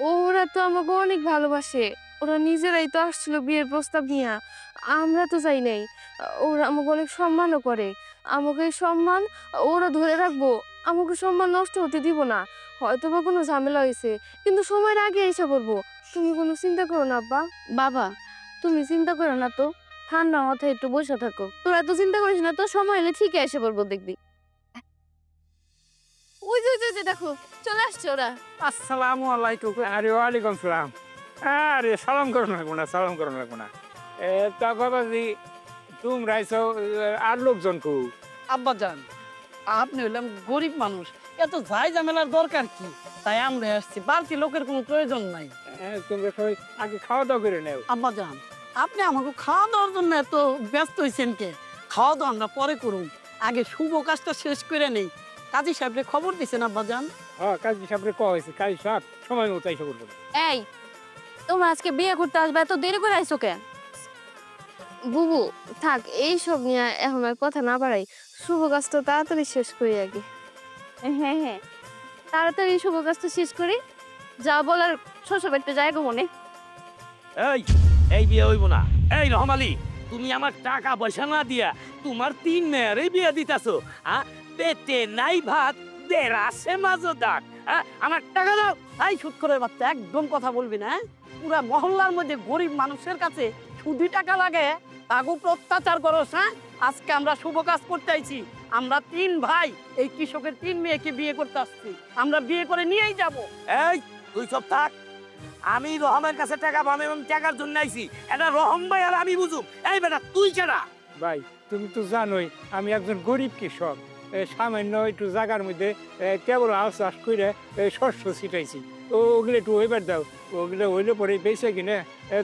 ওরা তো আমাকে অনেক ভালোবাসে, ওরা নিজেরাই তো আসছিল বিয়ের প্রস্তাব নিয়ে, আমরা তো যাই নাই। ওরা আমাকে অনেক সম্মানও করে, আমাকে এই সম্মান ওরা ধরে রাখবো, আমাকে সম্মান নষ্ট হতে দিব না। হয়তো বা কোনো ঝামেলা হয়েছে, কিন্তু সময়ের আগে এসে পড়বো। তুমি কোনো চিন্তা করো না আব্বা। বাবা তুমি চিন্তা করো না তো, ঠান্ডা মাথায় একটু বসে থাকো, তোরা এত চিন্তা করিস না তো, সময় এলে ঠিক এসে পড়বো দেখবি। ওই যে দেখো চলে আসছে ওরা। আসসালামু আলাইকুম। আরে ওয়ালাইকুম সালাম। আরে সালাম করো লাগবো না, সালাম করো লাগবো না। তা বাবাজি তোমরা আর লোকজন কু? আব্বা জান, আপনি হইলাম গরিব মানুষ, এত ঝাই ঝামেলার দরকার কি? তাই আমরা আসছি, বাড়তি লোকের কোনো প্রয়োজন নাই। তোমরা সবাই আগে খাওয়া দাওয়া করে নেও। আব্বা জান, আপনি আমাকে খাওয়া দাওয়ার জন্য এত ব্যস্ত হয়েছেন কে? খাওয়া দাওয়া আমরা পরে করুন, আগে শুভ কাজটা শেষ করে নেই। কাজী সাহেবরে খবর দিছেন আব্বা জান? হ্যাঁ, কাজী সাহেবরে কওয়া হয়েছে, কাজী সাহেব সময় মতো এসে করবো। এই তোমরা আজকে বিয়ে করতে আসবে, এত দেরি করে আইছো কেন? বুবু থাক, এইসব নিয়ে এখন আর কথা না বাড়াই, শুভ কাজটা তাড়াতাড়ি শেষ করি আগে। হ্যাঁ হ্যাঁ, তাড়াতাড়ি শুভ কাজটা শেষ করি, যা বলার শ্বশুর বাড়িতে যাই গো মনে। এই এই বিয়ে হইব না। এই রহমালি, তুমি আমার টাকা পয়সা না দিয়া তোমার 3 মেয়েরই বিয়ে দিতেছো। পেটে নাই ভাত, দেরাসে মাঝো ডাক। আমার টাকা দাও। এই সুৎখরের বাচ্চা, একদম কথা বলবি না। পুরা মহল্লার মধ্যে গরিব মানুষের কাছে শুধু টাকা লাগে, তাকে উপর অত্যাচার করস। আজকে আমরা শুভ কাজ করতে আইছি। আমরা 3 ভাই এই কৃষকের 3 মেয়েকে বিয়ে করতে আসছি। আমরা বিয়ে করে নিয়েই যাব। এই তুই সব থাক, আমি রহমের কাছে টাকা পাবো এবং টাকার জন্য আইছি। এটা রহম ভাই আর আমি বুঝুম। এই বেটা তুই কেডা? ভাই তুমি তো জানোই আমি একজন গরিব কৃষক। সামান্য একটু জায়গার মধ্যে কেবল আউশ চাষ করে শস্য ছিটাইছি। ওগুলো একটু ওইবার দাও, ওগুলো হইলে পরে বেঁচে কিনে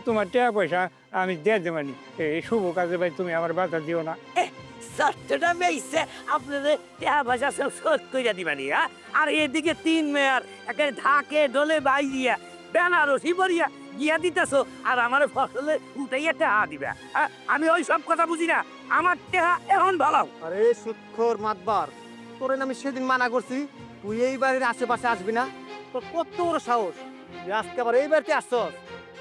তোমার টাকা পয়সা আমি দিয়ে দেবানি। এই শুভ কাজে ভাই তুমি আমার বাধা দিও না। সত্যটা মেয়েছে আপনাদের টাকা পয়সা সব শোধ করে দিবানি। আর এদিকে 3 মেয়ার একেবারে ঢাকে ডলে বাইরিয়া বেনারসি বরিয়া গিয়া দিতেছো, আর আমার ফসলে উঠাইয়া টাকা দিবা। আমি ওই সব কথা বুঝি না। আমার টাকা এখন ভালো। আরে সুৎখর মাতবার, তোরে না আমি সেদিন মানা করছি তুই এই বাড়ির আশেপাশে আসবি না। তোর কত বড় সাহস, তুই আজকে আবার এই বাড়িতে আসছস।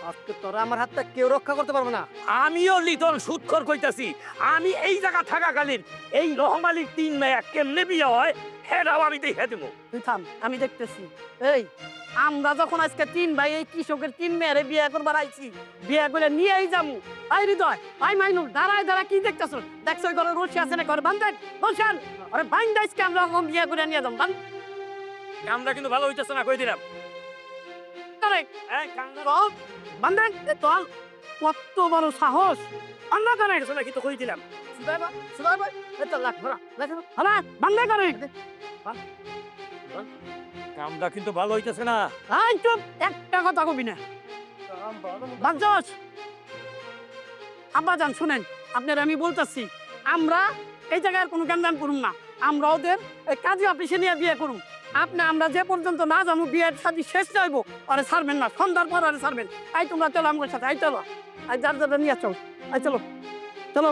আজকে তোরা আমার হাতটা কেউ রক্ষা করতে পারবে না। আমিও লিটন সুৎখর কইতাছি। আমি এই জায়গা থাকাকালীন এই রহমালির 3 মেয়া কেমনে বিয়ে হয় সেটাও আমি দেখে দেবো। তুই থাম, আমি দেখতেছি। এই আমরা যখন আজকে 3 ভাই এই কৃষকের 3 মেয়েরে বিয়ে করবার আইছি, বিয়ে করে নিয়েই যাবো। আই হৃদয়, আই মাইনুল, দাঁড়ায় দাঁড়া কি দেখতেছ? দেখছো ঘরে রশি আছে না? ঘরে বান্ধেন বলছেন। আরে বান্ধ আজকে আমরা বিয়ে করে নিয়ে যাবো। কামটা কিন্তু ভালো হইতেছে না, কই দিলাম। বান্ধেন তোর কত বড় সাহস! আমরা জানাই নাকি তো কই দিলাম। কামটা কিন্তু ভালো হইতেছে না। একটা কথা কবি না। আব্বা যান শুনেন, আপনার আমি বলতেছি, আমরা এই জায়গায় কোনো জ্ঞান করুন না। আমরা ওদের কাজী অফিসে নিয়ে বিয়ে করুন। আমরা যে পর্যন্ত না যাবো বিয়ের সাথে শেষ যাইবো, আরে ছাড়বেন না। সন্ধ্যার পর আরে ছাড়বেন। এই তোমরা চলো আমার সাথে। এই চলো, এই যার যারা নিয়ে চলো। এই চলো চলো।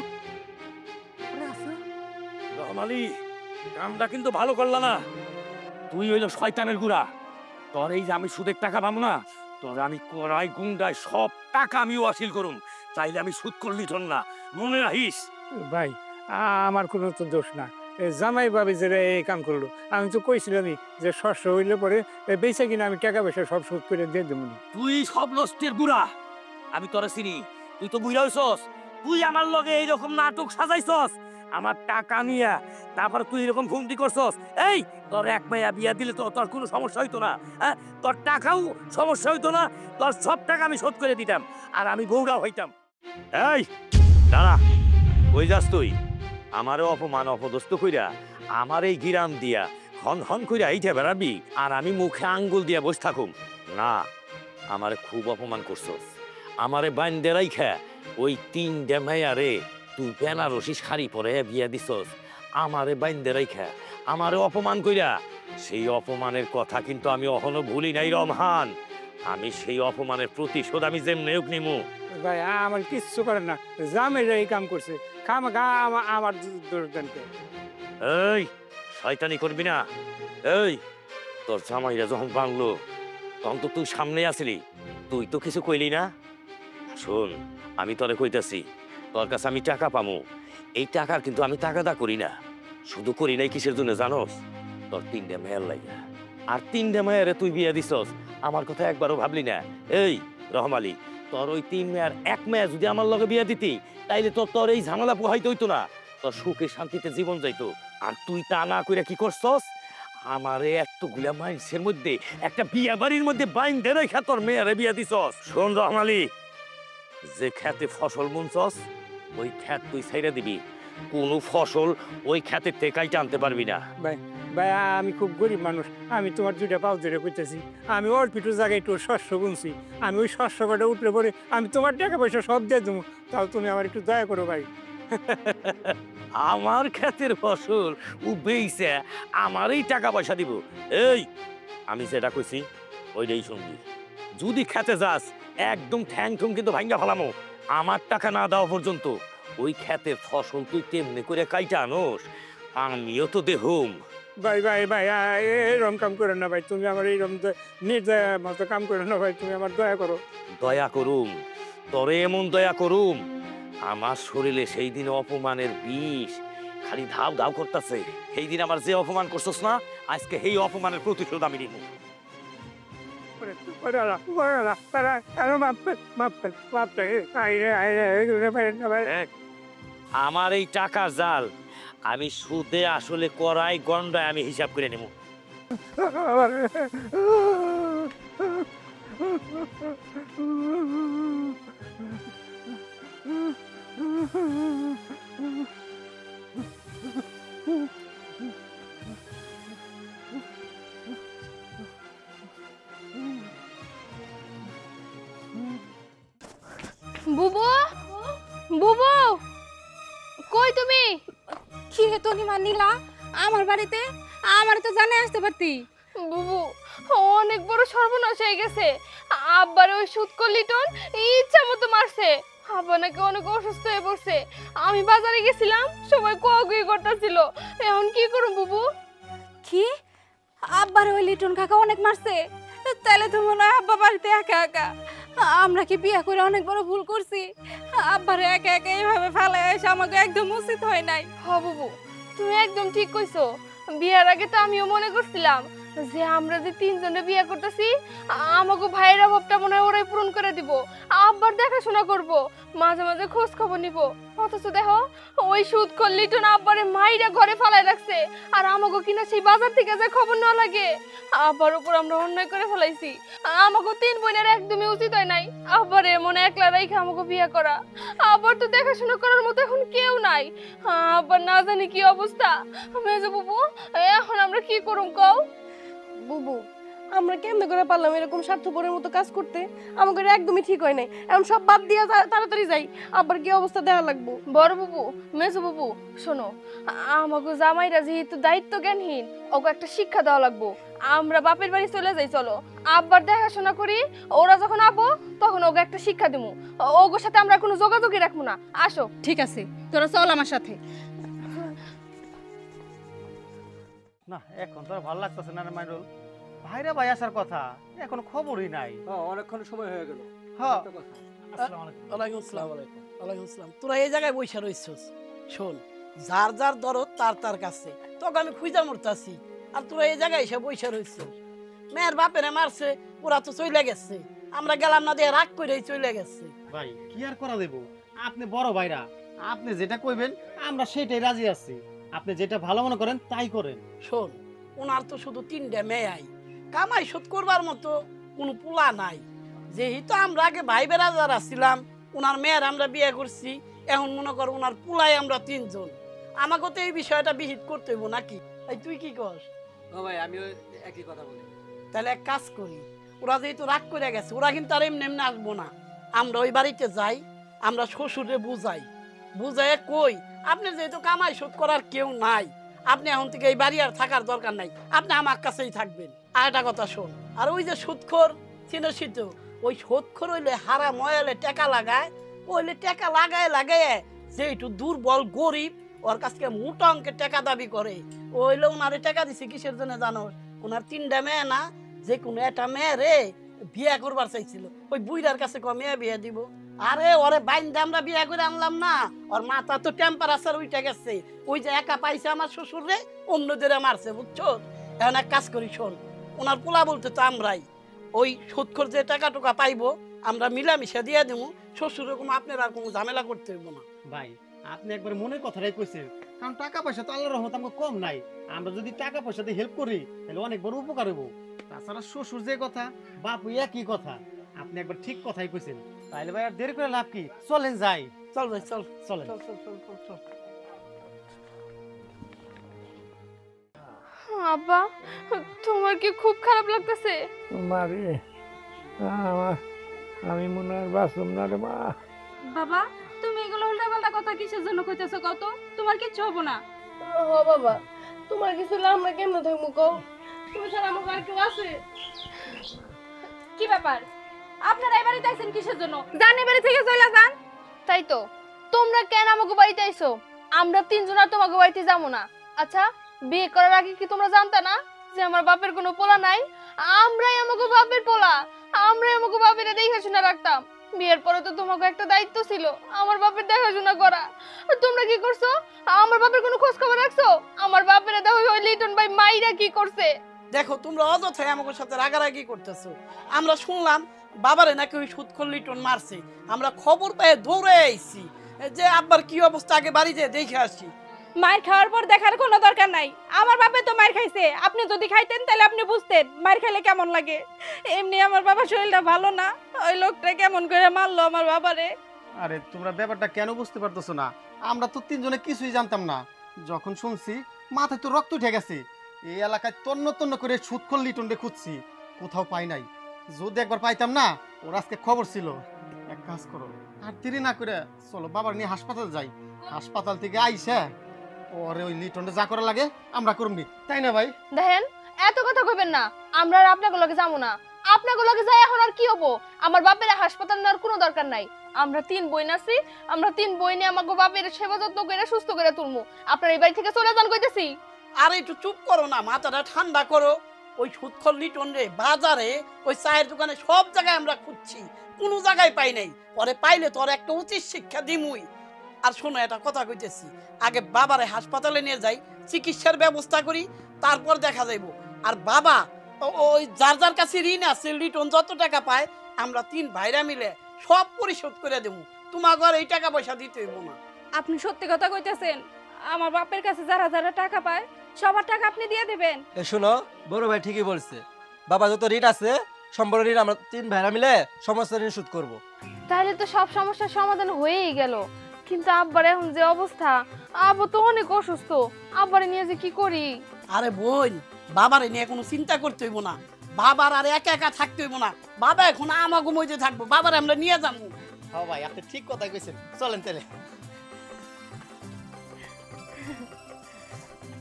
রহমালি, কামটা কিন্তু ভালো করলা না। তুই হইল শয়তানের গুড়া। তোর এই যে আমি সুদের টাকা পাবো না, তোর আমি কড়াই গুন্ডায় সব টাকা আমি ওয়াসিল করুম। চাইলে আমি সুদ করলি ধর না, মনে রাখিস। ভাই আমার কোনো তো দোষ না। জামাই ভাবে যে এই কাম করলো, আমি তো কইছিলামই যে শস্য হইলে পরে বেঁচে কিনা আমি টাকা পয়সা সব শোধ করে দিয়ে দেবো। তুই সব নষ্টের গুড়া। আমি তোরা চিনি। তুই তো বুঝা হইছস। তুই আমার লগে এইরকম নাটক সাজাইছস আমার টাকা নিয়া, তারপর তুই এরকম ফোনটি করছস। এই তোর 1 মেয়া বিয়া দিলে তো তোর কোনো সমস্যা হইতো না। তোর টাকাও সমস্যা হইতো না। তোর সব টাকা আমি শোধ করে দিতাম, আর আমি বউরাও হইতাম। এই দাঁড়া, কই যাস তুই? আমারও অপমান অপদস্থ কইরা আমার এই গিরাম দিয়া হন হন কইরা এইটা বেড়াবি, আর আমি মুখে আঙ্গুল দিয়া বসে থাকুম না? আমারে খুব অপমান করছস। আমারে বাইন্দে রাইখা ওই 3 মেয়ারে তুই বেনারসি শাড়ি পরে বিয়া দিছস। আমারে বাইন্দে রাইখা আমারে অপমান কইরা, সেই অপমানের কথা কিন্তু আমি এখনো ভুলি নাই রমহান। আমি সেই অপমানের প্রতিশোধ আমি যেমনি হোক নিমু। ভাই আমার কিচ্ছু করেন না, জামাইরা এই কাম করছে। খামাখা আমার দোষ দেন। এই শয়তানি করবি না। এই তোর জামাইরা যখন বাংলো তখন তো তুই সামনে আসলি, তুই তো কিছু কইলি না। শোন, আমি তোরে কইতাছি, তোর কাছে আমি টাকা পামু। এই টাকার কিন্তু আমি তাগাদা করি না। শুধু করি নাই কিসের জন্য জানোস? তোর 3 মেয়ের লাইগা। আর 3 মেয়েরে তুই বিয়ে দিছস, আমার কথা একবারও ভাবলি না। এই রহমালি, তোর ওই 3 মেয়ের 1 মেয়ে যদি আমার লগে বিয়ে দিতি, তাইলে তোর এই ঝামেলা পোহাইতে হইতো না। তোর সুখে শান্তিতে জীবন যাইতো। আর তুই তা না কইরা কি করছস? আমারে এতগুলা মানুষের মধ্যে একটা বিয়া বাড়ির মধ্যে বাইন্দে রেখা তোর মেয়েরে বিয়া দিছস। শোন রহমালি, যে খেতে ফসল বুনছস ওই খেত তুই ছাইরা দিবি। কোনো ফসল ওই খেতের থেকে আনতে পারবি না। ভাই ভাই আমি খুব গরিব মানুষ। আমি তোমার 2টা পাও ধরে কইতেছি, আমি অল্পিটু জায়গায় একটু শস্য বুনছি। আমি ওই শস্য কটা উঠলে পরে আমি তোমার টাকা পয়সা সব দিয়ে দেবো। তাও তুমি আমার একটু দয়া করো ভাই। আমার ক্ষেতের ফসল ও বেইছে আমারই টাকা পয়সা দিব। এই আমি যেটা কইছি ওইটাই শুনবি। যদি খেতে যাস একদম ঠ্যাং ঠুং কিন্তু ভাঙ্গা ফেলামো। আমার টাকা না দেওয়া পর্যন্ত ওই খেতের ফসল তুই তেমনি করে কাইটা আনোস, আমিও তো দেহুম। ভাই ভাই ভাই এরকম কাম করে না ভাই, তুমি আমার এইরকম নির্দয়া মতো কাম করে না ভাই, তুমি আমার দয়া করো। দয়া করুম, তরে এমন দয়া করুম, আমার শরীরে সেই দিন অপমানের বিষ খালি ধাও ধাও করতেছে। সেই দিন আমার যে অপমান করছস না, আজকে সেই অপমানের প্রতিশোধ আমি নিব। আমার এই টাকার জাল আমি সুদে আসলে করাই গন্ডায় আমি হিসাব করে নেব। বুবু, বুবু, কই তুমি? কি হে তনিমা নীলা আমার বাড়িতে? আমার তো জানে আসতে পারতি। বুবু, অনেক বড় সর্বনাশ হয়ে গেছে। আব্বার ওই সুৎকর লিটন ইচ্ছা মতো মারছে। আব্বা নাকি অনেক অসুস্থ হয়ে পড়ছে। আমি বাজারে গেছিলাম, সবাই কোয়াকুই করতেছিল। এখন কি করব বুবু? কি আব্বার ওই লিটন কাকা অনেক মারছে? তাহলে তো মনে হয় আব্বা বাড়িতে একা একা। আমরা কি বিয়ে করে অনেক বড় ভুল করছি? আব্বারে একা একা এইভাবে ফেলে এসে আমাকে একদম উচিত হয় নাই। হ বুবু, তুমি একদম ঠিক কইছো। বিয়ার আগে তো আমিও মনে করছিলাম যে আমরা যে তিনজনে বিয়ে করতেছি, আমাকে ভাইয়ের অভাবটা মনে হয় ওরাই পূরণ করে দিব। আব্বার দেখাশোনা করব, মাঝে মাঝে খোঁজ খবর নিব। অথচ দেখো ওই সুৎখোর লিটন আব্বারে মাইরা ঘরে ফালাই রাখছে, আর আমাকে কিনা সেই বাজার থেকে যে খবর না লাগে। আব্বার উপর আমরা অন্যায় করে ফেলাইছি। আমাকে তিন বোনের একদমই উচিত হয় নাই আব্বারে মনে একলা রাইখা আমাকে বিয়ে করা। আব্বার তো দেখাশোনা করার মতো এখন কেউ নাই। আব্বার না জানি কি অবস্থা। মেজো বুবু, এখন আমরা কি করুম কও? বুবু, আমরা কেমনে করে পারলাম এরকম স্বার্থপরের মতো কাজ করতে? আমাকে একদমই ঠিক হয় নাই। এখন সব বাদ দিয়ে তাড়াতাড়ি যাই, আবার কি অবস্থা দেখা লাগবো। বড় বুবু, মেজো বুবু, শোনো, আমাকে জামাইরা যেহেতু দায়িত্ব জ্ঞানহীন, ওকে একটা শিক্ষা দেওয়া লাগবো। আমরা বাপের বাড়ি চলে যাই, চলো আব্বার দেখাশোনা করি। ওরা যখন আবো তখন ওকে একটা শিক্ষা দেবো। ওগোর সাথে আমরা কোনো যোগাযোগই রাখবো না। আসো। ঠিক আছে, তোরা চল আমার সাথে। না এখন তো আর ভালো লাগতেছে না রে মাইনুল। ভাইরা ভাই আসার কথা, এখন খবরই নাই। অনেকক্ষণ সময় হয়ে গেল। হ্যাঁ, ওয়ালাইকুম আসসালাম। ওয়ালাইকুম আসসালাম। তোরা এই জায়গায় বসে রইছস, শোন, যার যার দরদ তার তার কাছে। তোকে আমি খুঁজা মরতাছি, আর তোরা এই জায়গায় এসে বসে রইছস। মেয়ের বাপেরে মারছে, ওরা তো চলে গেছে, আমরা গেলাম না দিয়ে রাগ করেই চলে গেছে। ভাই কি আর করা দেব, আপনি বড় ভাইরা, আপনি যেটা কইবেন আমরা সেটাই রাজি আছি। আপনি যেটা ভালো মনে করেন তাই করেন। শোন, ওনার তো শুধু 3টে মেয়াই, কামাই শোধ করবার মতো কোনো পোলা নাই। যেহেতু আমরা আগে ভাই বেড়া যারা ছিলাম, ওনার মেয়ের আমরা বিয়ে করছি, এখন মনে কর ওনার পোলাই আমরা 3 জন। আমাকে তো এই বিষয়টা বিহিত করতে হইব নাকি? এই তুই কি কস? ভাই আমিও একই কথা বলি। তাহলে এক কাজ করি, ওরা যেহেতু রাগ করে গেছে, ওরা কিন্তু আর এমনি এমনি আসবো না। আমরা ওই বাড়িতে যাই, আমরা শ্বশুরে বুঝাই, বুঝাই কই আপনি যেহেতু কামাই শোধ করার কেউ নাই, আপনি এখন থেকে এই বাড়ি আর থাকার দরকার নাই, আপনি আমার কাছেই থাকবেন। আর একটা কথা শোন, আর ওই যে সুদখোর চিনসিত, ওই সুদখোর হইলে হারা ময়ালে টাকা লাগায়, ওইলে টাকা লাগায় লাগায় যে একটু দুর্বল গরিব ওর কাছ থেকে মোটা অঙ্কের টাকা দাবি করে। ওইলে ওনারে টাকা দিছে কিসের জন্য জানো? ওনার 3টা মেয়ে না, যে কোনো একটা মেয়ে রে বিয়ে করবার চাইছিল, ওই বুইরার কাছে মেয়ে বিয়ে দিব। আরে ওরে বাইন্দা আমরা বিয়ে করে আনলাম না, ওর মাথা তো টেম্পারেচার উঠে গেছে। ওই যে একা পাইছে আমার শ্বশুর রে, অন্যদের মারছে, বুঝছো? এখন এক কাজ করি, শোন, ওনার পোলা বলতে তো আমরাই, ওই সুদখোর যে টাকা টুকা পাইবো আমরা মিলামিশা দিয়ে দেবো। শ্বশুরের কোনো আপনার আর কোনো ঝামেলা করতে হইব না। ভাই আপনি একবার মনের কথাটাই কইছেন, কারণ টাকা পয়সা তো আল্লাহর রহমতে আমাকে কম নাই। আমরা যদি টাকা পয়সা দিয়ে হেল্প করি তাহলে অনেক বড় উপকার হইব। তাছাড়া শ্বশুর যে কথা, বাপু একই কথা। আপনি একবার ঠিক কথাই কইছেন। তাইলে ভাই আর দেরি করে লাভ কি, চলেন যাই। চল ভাই, চল চলেন। চল চল চল চল চল। আব্বা, তোমার কি খুব খারাপ লাগতেছে? মারে আমি মনে হয় বাঁচলাম না রে মা। বাবা, তুমি এগুলো উল্টাপাল্টা কথা কিসের জন্য কইতেছো কত? তোমার কিচ্ছু হবো না। ও বাবা, তোমার কিছু আমরা কেমনে থাকবো কও? তুমি ছাড়া আমার আর কেউ আছে? কি ব্যাপার, আপনারা এই বাড়িতে আইছেন কিসের জন্য? জান এই বাড়ি থেকে চলে যান। তাই তো, তোমরা কেন আমাকে বাড়িতে আইছো? আমরা 3 জন আর তোমাকে বাড়িতে যাবো না। আচ্ছা, বিয়ে করার আগে কি তোমরা জানতা না যে আমার বাপের কোনো পোলা নাই? আমরাই আমাকে বাপের পোলা, আমরাই আমাকে বাপের দেখাশোনা রাখতাম। বিয়ের পরে তো তোমাকে একটা দায়িত্ব ছিল আমার বাপের দেখাশোনা করা। আর তোমরা কি করছো? আমার বাপের কোনো খোঁজ খবর রাখছো? আমার বাপের দেখো ওই লিটন ভাই মাইরা কি করছে। দেখো তোমরা অযথাই আমাদের সাথে রাগারাগি করতেছো। আমরা শুনলাম বাবারে নাকি ওই সুদখোর লিটন মারছে। আমরা খবর পেয়ে দৌড়ে আইছি যে আব্বার কি অবস্থা, আগে বাড়ি যেয়ে দেখে আসি। মার খাওয়ার পর দেখার কোনো দরকার নাই। আমার বাপে তো মার খাইছে, আপনি যদি খাইতেন তাহলে আপনি বুঝতেন মার খেলে কেমন লাগে। এমনি আমার বাবার শরীরটা ভালো না, ওই লোকটা কেমন করে মারলো আমার বাবারে। আরে তোমরা ব্যাপারটা কেন বুঝতে পারতেছো না? আমরা তো তিনজনে কিছুই জানতাম না। যখন শুনছি মাথায় তো রক্ত উঠে গেছে। এই এলাকায় তন্ন তন্ন করে সুদখোর লিটনরে খুঁজছি, কোথাও পাই নাই। যদি একবার পাইতাম না, ওর আজকে খবর ছিল। এক কাজ করো, আর দেরি না করে চলো বাবার নিয়ে হাসপাতাল যাই। হাসপাতাল থেকে আইসা ওরে ওই লিটনটা যা করা লাগে আমরা করবি, তাই না ভাই? দেখেন এত কথা কইবেন না, আমরা আর আপনাকে লগে যাবো না। আপনাকে লগে যাই এখন আর কি হবো? আমার বাপের হাসপাতাল নেওয়ার কোনো দরকার নাই। আমরা 3 বোন আছি, আমরা 3 বোনে আমাকে বাপের সেবা যত্ন করে সুস্থ করে তুলমু। আপনার এই বাড়ি থেকে চলে যান কইতেছি। আর একটু চুপ করো না, মাথাটা ঠান্ডা করো। ওই সুদখোর লিটন রে বাজারে, ওই চায়ের দোকানে সব জায়গায় আমরা খুঁজছি, কোনো জায়গায় পাই নাই। পরে পাইলে তোর একটা উচিত শিক্ষা দিমুই। আর শোনো, এটা কথা কইতেছি, আগে বাবারে হাসপাতালে নিয়ে যাই, চিকিৎসার ব্যবস্থা করি, তারপর দেখা যাইব। আর বাবা ওই যার যার কাছে ঋণ আছে, লিটন যত টাকা পায় আমরা 3 ভাইরা মিলে সব পরিশোধ করে দেবো। তোমার ঘর এই টাকা পয়সা দিতে হইব না। আপনি সত্যি কথা কইতেছেন? আমার বাপের কাছে যারা যারা টাকা পায় সবার টাকা আপনি দিয়ে দিবেন? শুনো, বড় ভাই ঠিকই বলছে। বাবা যত ঋণ আছে সম্পূর্ণ ঋণ আমরা 3 ভাইরা মিলে সমস্ত ঋণ শোধ করবো। তাহলে তো সব সমস্যার সমাধান হয়েই গেল। কিন্তু আব্বার এখন যে অবস্থা, আব্বু তো অনেক অসুস্থ, আব্বারে নিয়ে যে কি করি? আরে বোন, বাবারে নিয়ে কোনো চিন্তা করতে হইব না। বাবার আর একা একা থাকতে হইব না। বাবা এখন আমাগো মধ্যে থাকবো, বাবারে আমরা নিয়ে যাবো। হ্যাঁ ভাই, আপনি ঠিক কথা কইছেন, চলেন তাহলে।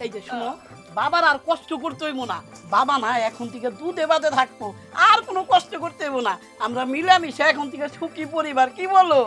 এই যে শুনো, বাবার আর কষ্ট করতে হইব না। বাবা না এখন থেকে দুধে বাদে থাকবো, আর কোনো কষ্ট করতে হইব না। আমরা মিলামিশা এখন থেকে সুখী পরিবার, কি বলো?